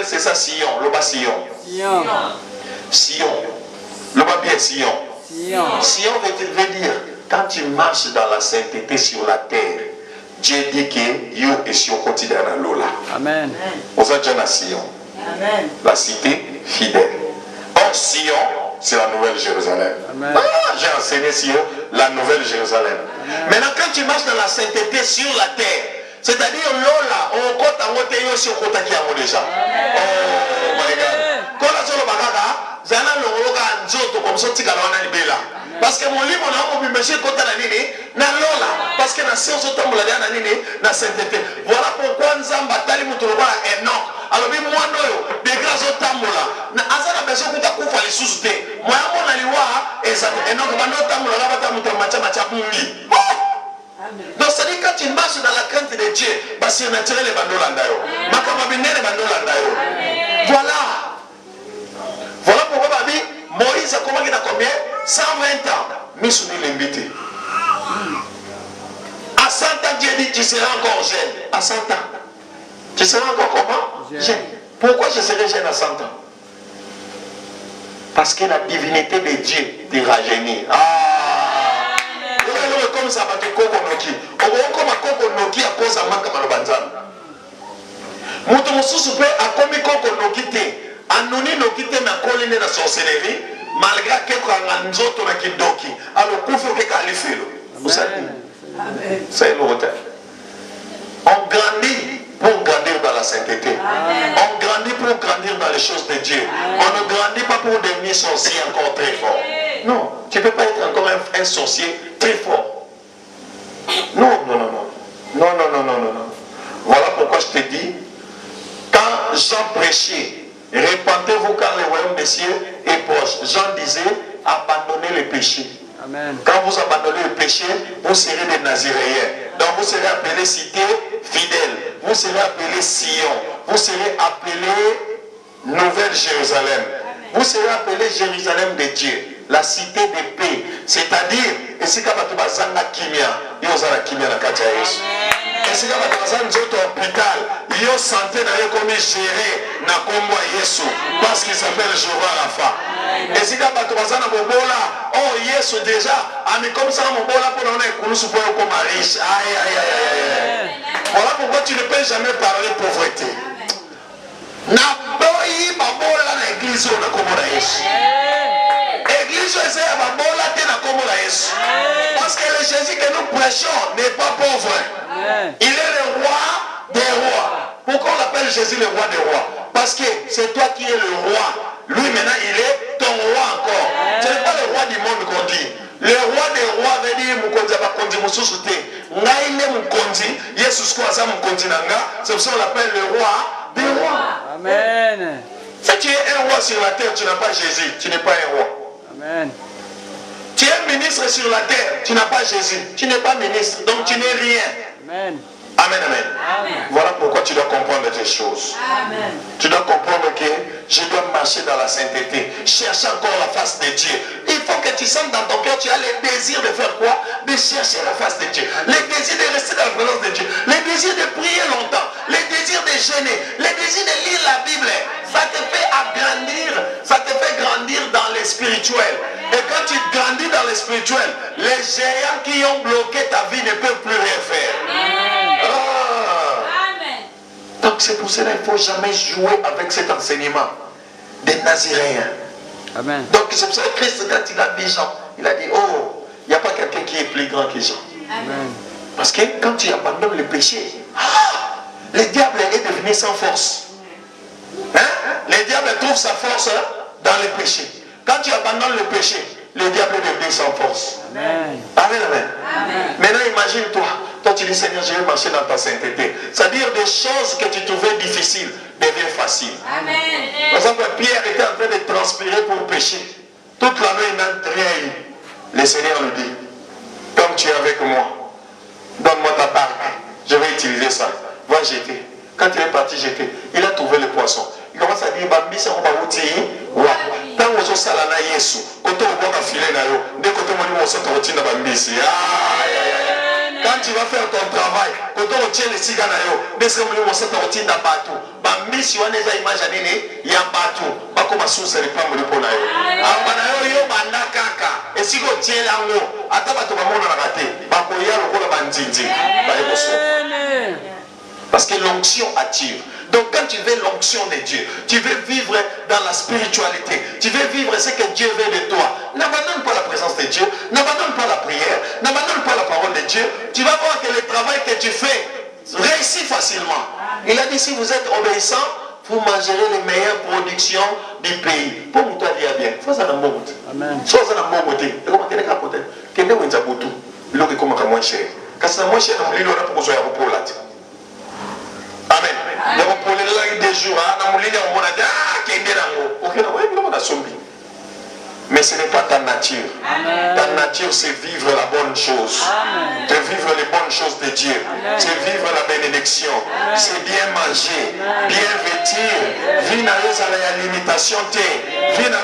c'est ça Sion, le bas Sion. Sion. Le bas bien Sion. Sion veut dire, quand tu marches dans la sainteté sur la terre, Dieu dit que yo et Sion quotidien à l'Ola. Amen. On va dire la Sion. Amen. La cité fidèle. Or Sion, c'est la nouvelle Jérusalem. Ah, j'ai enseigné Sion, la nouvelle Jérusalem. Amen. Maintenant, quand tu marches dans la sainteté sur la terre, c'est-à-dire Lola, on compte en côté sur côté qui a déjà. Oh my God. Quand on a sur le bagage, Zana le roga nzoto comme ça tika la wana libela. Parce que mon livre on a obimé kota na nini na lola parce que na science otambola na nini na sainteté. Voilà pourquoi nzamba tali mutu loba Enoch. Alors bi mwana oyo de grâce otambola na azana beso kuta kufa lisusu te. Moya mona liwa eza Enoch bando otambola na bata mutu macha bungi. Donc ça dit quand tu marches dans la crainte de Dieu, bah c'est naturel les bandos landayo. Makamabine les bandos landayo. Voilà pourquoi Babi Moïse a commencé à combien 120 ans. Missouni l'invité. À 100 ans, Dieu dit tu seras encore jeune. À 100 ans. Tu seras encore comment? Jeune. Pourquoi je serai jeune à 100 ans? Parce que la divinité de Dieu te rajeunit. Comme ça, va te kokonoki. Comme à kokonoki à cause de manque de malobanzan. Moutou moussou pe a commis kokonoki te. Anoni noki te ma colline la sorcellerie. Malgré que quand nzoto na kindoki. Alors koufou ke kalifilo. Vous savez. C'est le hôtel. On grandit pour grandir dans la sainteté. On grandit pour grandir dans les choses de Dieu. On ne grandit pas pour devenir sorcier encore très fort. Non, tu ne peux pas être encore un sorcier très fort. Non. Voilà pourquoi je te dis, quand Jean prêchait, répentez-vous car le royaume des cieux est proche. Jean disait, abandonnez le péché. Amen. Quand vous abandonnez le péché, vous serez des Naziréens. Donc vous serez appelés cité fidèle. Vous serez appelés Sion. Vous serez appelés Nouvelle Jérusalem. Vous serez appelés Jérusalem de Dieu. La cité de paix. C'est-à-dire, et si vous avez un kimia, vous avez un kimia dans le cas. Et si vous avez un hôpital, vous avez santé comme géré na kombo Yesu parce qu'il s'appelle Jéhovah Rapha. Et si vous avez un bobola, oh Yesu déjà, ami comme ça mon bola pour donner un coup comme riche. Aïe. Voilà pourquoi tu ne peux jamais parler pauvreté. Na boyi babola na église na kombo Yesu. Église est babola te na kombo Yesu. Parce que le Jésus que nous prêchons n'est pas pauvre. Il est le roi des rois. Pourquoi on l'appelle Jésus le roi des rois? Parce que c'est toi qui es le roi. Lui maintenant il est ton roi encore. Ce n'est pas le roi du monde qu'on dit. Le roi des rois veut dire Mukonzi Abakonzi Mususu te. Ngaïne Mukonzi, Yesus Kwasa Mukonzi Nanga. C'est pour ça qu'on l'appelle le roi des rois. Amen. Si tu es un roi sur la terre, tu n'as pas Jésus. Tu n'es pas un roi. Amen. Tu es ministre sur la terre, tu n'as pas Jésus. Tu n'es pas ministre, donc tu n'es rien. Amen. Amen. Voilà pourquoi tu dois comprendre des choses. Amen. Tu dois comprendre que je dois marcher dans la sainteté. Chercher encore la face de Dieu. Il faut que tu sentes dans ton cœur, tu as le désir de faire quoi? De chercher la face de Dieu. Le désir de rester dans la présence de Dieu. Le désir de prier longtemps. Le désir de jeûner. Le désir de lire la Bible. Ça te fait agrandir. Ça te fait grandir dans le spirituel. Et quand tu grandis dans le spirituel, les géants qui ont bloqué ta vie ne peuvent plus rien faire. Donc c'est pour cela qu'il ne faut jamais jouer avec cet enseignement des Naziréens. Amen. Donc c'est pour ça que Christ, quand il a vu Jean, il a dit, oh, il n'y a pas quelqu'un qui est plus grand que Jean. Amen. Parce que quand tu abandonnes le péché, le diable est devenu sans force. Le diable trouve sa force dans le péché. Quand tu abandonnes le péché, le diable est devenu sans force. Amen. Amen. Maintenant imagine-toi. Toi tu dis Seigneur, je vais marcher dans ta sainteté. C'est-à-dire des choses que tu trouvais difficiles deviennent faciles. Amen. Par exemple, Pierre était en train de transpirer pour pécher. Toute la nuit, il n'a rien eu. Le Seigneur lui dit, comme tu es avec moi, donne-moi ta barque. Je vais utiliser ça. Va jeter. Quand il est parti jeter, il a trouvé le poisson. Il commence à dire, Bambi, c'est on va vous dire, tant que vous avez la Yesu, quand on va filer na yo, dès que tu vas sortir de Bambi, quand tu vas faire ton travail, quand on tient les cigares na yo, dès que tu vas sortir de Bambi, Bambi, si on est à imaginer, il y a Batu, pas comme sous c'est le plan de Pona yo. Abana yo banda kaka, et si on tient là-haut, attends pas tout le monde a raté, bakoya le rôle banditi, parce que l'onction attire. Donc quand tu veux l'onction de Dieu, tu veux vivre dans la spiritualité, tu veux vivre ce que Dieu veut de toi, n'abandonne pas la présence de Dieu, n'abandonne pas la prière, n'abandonne pas la parole de Dieu, tu vas voir que le travail que tu fais réussit facilement. Il a dit si vous êtes obéissant, vous mangerez les meilleures productions du pays. Pour vous dire bien, il faut ça dans le monde. Amen. Il faut ça dans le monde. Et comment tu es capable de faire? Quand tu as beaucoup, il faut que tu aies moins cher. Quand c'est moins cher, il faut que tu aies beaucoup de temps. Amen. Il y a beaucoup de jours, mais ce n'est pas ta nature. Amen. Ta nature, c'est vivre la bonne chose. Amen. C'est vivre les bonnes choses de Dieu. Amen. C'est vivre la bénédiction. C'est bien manger, bien vêtir. Vivre dans la limitation. Vivre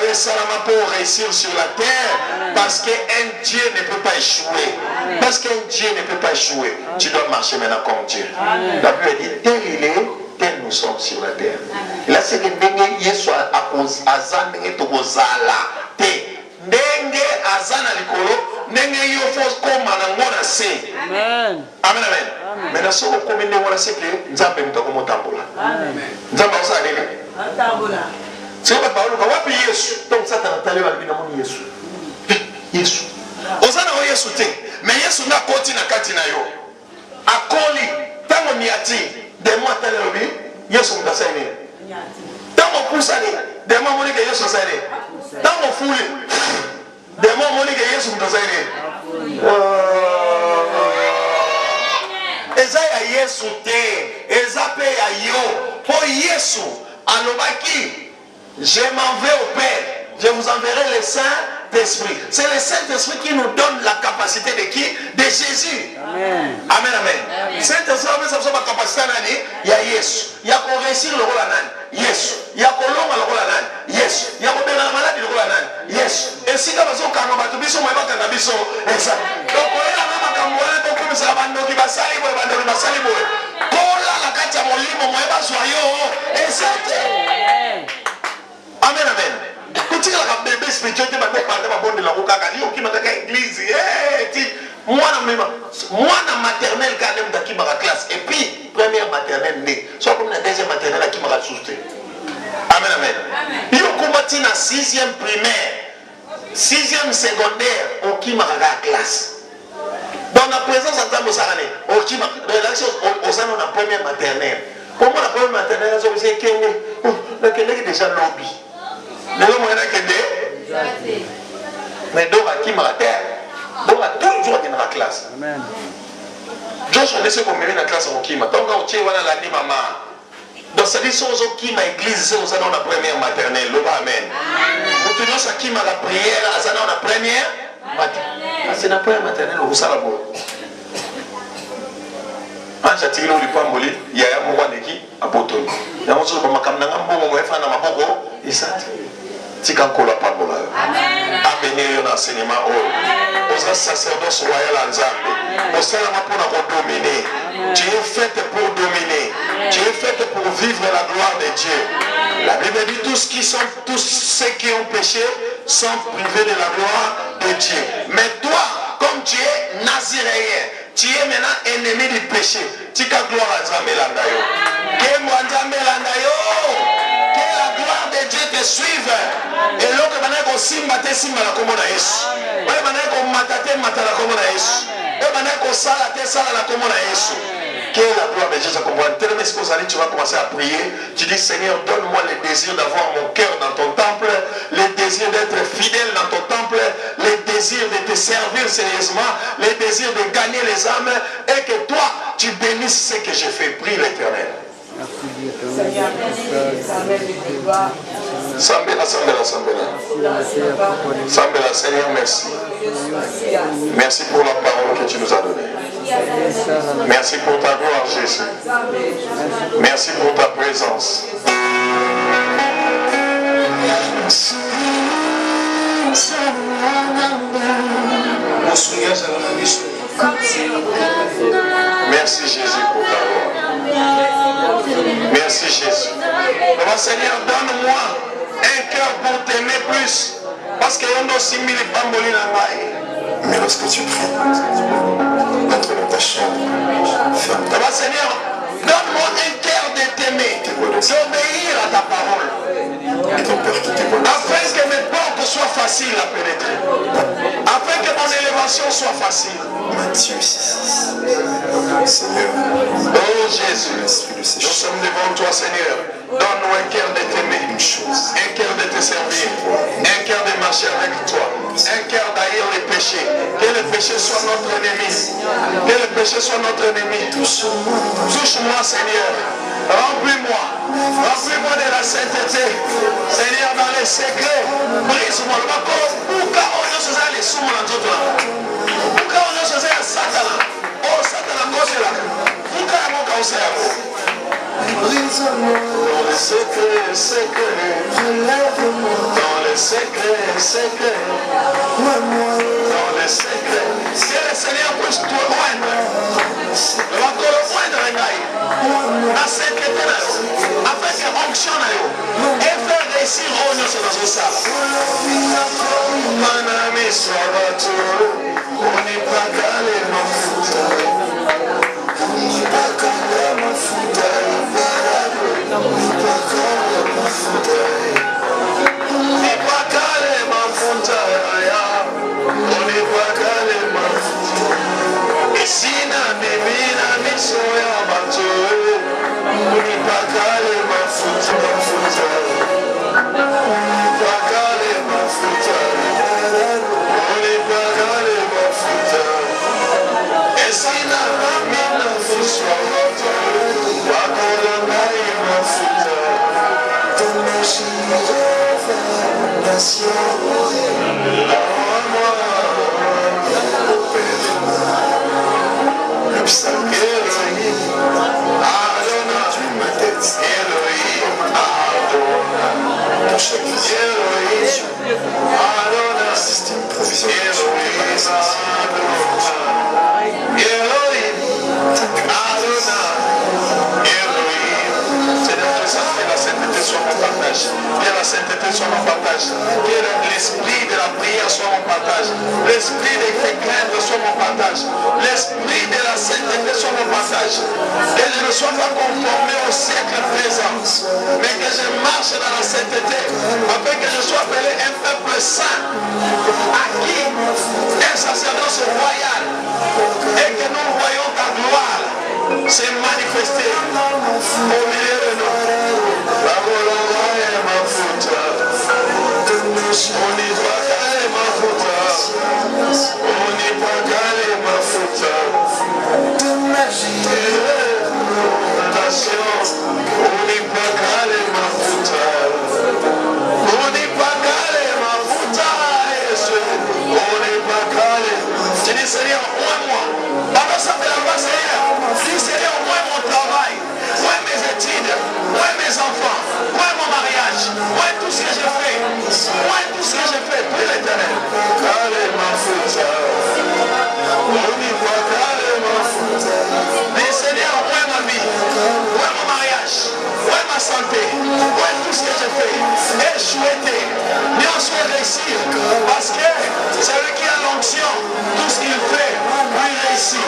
pour réussir sur la terre. Parce qu'un Dieu ne peut pas échouer. Parce qu'un Dieu ne peut pas échouer. Tu dois marcher maintenant comme Dieu. La Bible dit, tel il est, tel nous sommes sur la terre. Là, c'est que Yesu azan ndenge tokozala te. Ndenge azana likolo, ndenge yo fo koma na ngona se. Amen. Amen, amen. Mais na soko komi ndenge ngona se ke nzambe mutako motambola. Amen. Nzambe osala nini? Atambola. Siko ba baluka wapi Yesu? Donc Satan atale ba bina moni Yesu. Yesu. Ozana o Yesu te. Mais Yesu na koti na kati na yo. Akoli tango miati demo atale lobi Yesu mutasai nini? Tango pusani demo moni ke Yesu asai nini? Tango fuli demo moni ke Yesu mutasai nini? Eza ya Yesu te. Eza pe ya yo. Po Yesu alobaki, je m'en vais au Père. Je vous enverrai le Saint-Esprit. C'est le Saint-Esprit qui nous donne la capacité de qui? De Jésus. Amen. Amen, amen. Saint-Esprit, ça la capacité de Yesu. Il y a qu'on réussir le rôle à Nan. Yesu. Il y a qu'on longue le rôle à Nan. Yesu. Il y a qu'on donne la maladie le rôle à Nan. Yesu. Et si tu as besoin de cannabis, moi, je vais te dire. Donc, on est là, comme ça, bando qui va salir, bando qui va salir. Kola la katia molimo, moi, je vais te et ça. Amen, amen. Kuti la bébé spirituel te bande ba bonde la kokaka li okima kaka église ti mwana maternelle quand même daki ba classe et puis première maternelle né soit comme la deuxième maternelle qui m'a souté. Amen, amen. Yo komati na 6e primaire 6e secondaire okima kaka classe. Dans la présence de Nzambe Sarane okima relation osana na première maternelle. Pour moi la première maternelle ça c'est kende déjà lobby. Mais donc à qui m'a terre, donc à toujours dans la classe. Amen. Josh on essaie de mener la classe au Kima. Donc on tient voilà la maman. Donc ça dit sont au Kima église c'est au dans la première maternelle. Le amen. Vous tenez ça Kima la prière à ça dans la première maternelle. C'est la première maternelle au Salabo. En j'attire le pamboli, il y a un moment de qui à Botoni. Il y a un moment où ma caméra m'a bon, ma boko et ça. Tikankolo pambola. Amen. Amener un enseignement au. Aux sacerdoce royal en Zambie. Au salama pour dominer. Tu es fait pour dominer. Tu es fait pour vivre la gloire de Dieu. La Bible dit tous ceux qui ont péché sont privés de la gloire de Dieu. Mais toi, comme tu es naziréen, tu es maintenant ennemi du péché. Tu as gloire à Zambie Landayo. Que moi Zambie Landayo. Que la gloire de Dieu te suive. Et l'autre maintenant simba te simba la komona Yesu. Ouais maintenant matate matala komona Yesu. Et maintenant sala te sala la komona Yesu. Que la gloire de Dieu se comprenne. Tellement est-ce que tu vas commencer à prier. Tu dis Seigneur, donne-moi le désir d'avoir mon cœur dans ton temple, le désir d'être fidèle dans ton temple, le désir de te servir sérieusement, le désir de gagner les âmes et que toi tu bénisses ce que j'ai fait. Prie l'Éternel. Seigneur, Sambela, Seigneur, merci. Merci pour la parole que tu nous as donnée. Merci pour ta gloire, Jésus. Merci pour ta présence. Merci Jésus pour ta gloire. Merci Jésus. Mon Seigneur, donne-moi un cœur pour t'aimer plus. Parce que on doit s'y mettre pas mollir dans la. Mais lorsque tu pries, entre dans ta chambre, ferme ta porte. Seigneur, donne-moi un cœur de t'aimer, d'obéir à ta parole. Et ton Père qui t'écoute. Afin que mes portes soient faciles à pénétrer. Afin que mon élévation soit facile. Matthieu 6. Seigneur. Oh Jésus, nous sommes devant toi, Seigneur. Donne-nous un cœur de t'aimer, un cœur de te servir, un cœur de marcher avec toi, un cœur d'haïr les péchés. Que le péché soit notre ennemi. Que le péché soit notre ennemi. Touche-moi, Seigneur. Remplis-moi. Remplis-moi de la sainteté. Seigneur, dans les secrets, brise-moi. Pourquoi on a choisi les sous dans tout là? Pourquoi on a choisi un Satan? Oh, Satan a causé là. Pourquoi on a causé là? Dans les secrets, secrets, dans les secrets, secrets, dans les secrets, que le Seigneur puisse te oindre, le encore le oindre, la sainteté, afin que l'onction et faire réussir au nom de notre salle. Manami Sabato, on n'est pas calé, Que la sainteté soit mon partage. Que l'esprit de la prière soit mon partage. L'esprit de crainte soit mon partage. L'esprit de la sainteté soit mon partage. Que je ne sois pas conformé au siècle présent, mais que je marche dans la sainteté, afin que je sois appelé un peuple saint, acquis, un sacerdoce royal, et que nous voyons ta gloire se manifester au milieu de nous. Seigneur, moi, pendant ça fait la voix, Seigneur, dis Seigneur, moi mon travail, moi mes études, moi mes enfants, moi mon mariage, moi tout ce que je fais, moi tout ce que je fais, prie l'Éternel. Dis Seigneur, moi ma vie, moi mon mariage, moi ma santé, moi tout ce que je fais, échouer, bien soit réussir, parce que celui qui a l'onction, tout ce qu'il fait, lui réussit.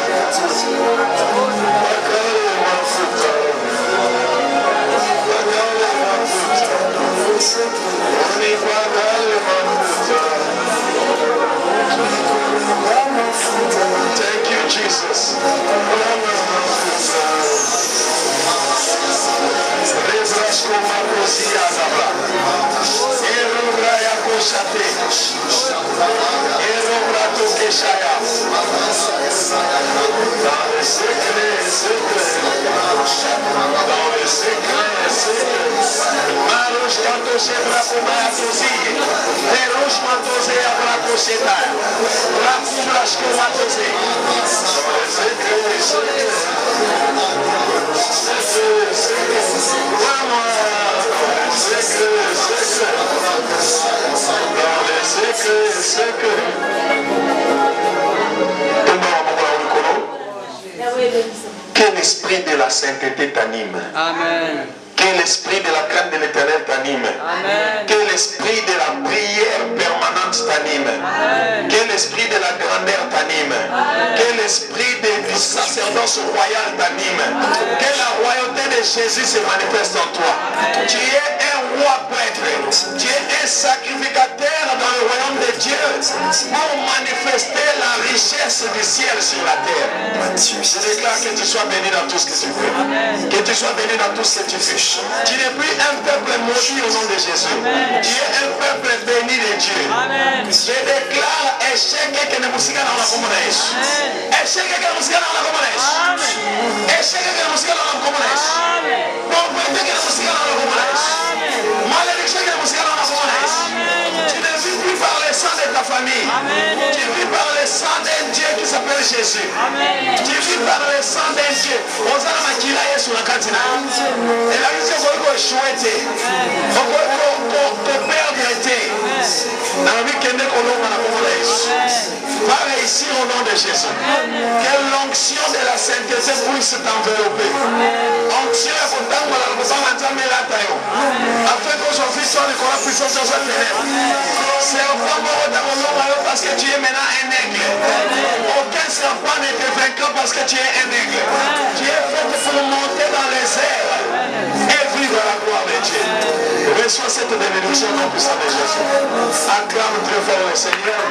Thank you, Jesus. Que l'esprit de la sainteté t'anime. Amen. Que l'esprit de la crainte de l'Éternel t'anime. Amen. Que l'esprit de la prière permanente t'anime. Que l'esprit de la grandeur t'anime. Que l'esprit du sacerdoce royal t'anime. Que la royauté de Jésus se manifeste en toi. Tu es un roi prêtre. Tu es un sacrificateur dans le royaume de Dieu pour manifester la richesse du ciel sur la terre. Je déclare que tu sois béni dans tout ce que tu fais. Que tu sois béni dans tout ce que tu fais. bouche. Tu n'es plus un peuple maudit au nom de Jésus. Tu es un peuple béni de Dieu. Je déclare échec que ne musika na komona Yesu. Échec que ne musika na komona Yesu. Échec que ne musika na komona Yesu. Pauvreté que ne musika na komona Yesu. Malédiction que ne musika na komona Yesu. Tu ne vis plus par le sang de ta famille. Tu vis par le sang d'un Dieu qui s'appelle Jésus. Tu vis par le sang d'un Dieu. Ozana makila Yesu na katina. Et la vie c'est qu'on chouette. On peut perdre été. Dans la vie qu'on est colombe na komona Yesu. Va réussir au nom de Jésus. Que l'onction de la sainteté puisse t'envelopper. Onction ya kotango la kosama nzambe lata yo. Afin qu'aujourd'hui soit de la puissance de sa ténèbre. Serpent parce que tu es maintenant un aigle. Aucun serpent ne te vaincra parce que tu es un aigle. Tu es fait pour monter dans les airs et vivre la gloire de Dieu. Reçois cette bénédiction au nom puissant de Jésus. Acclame très fort le Seigneur.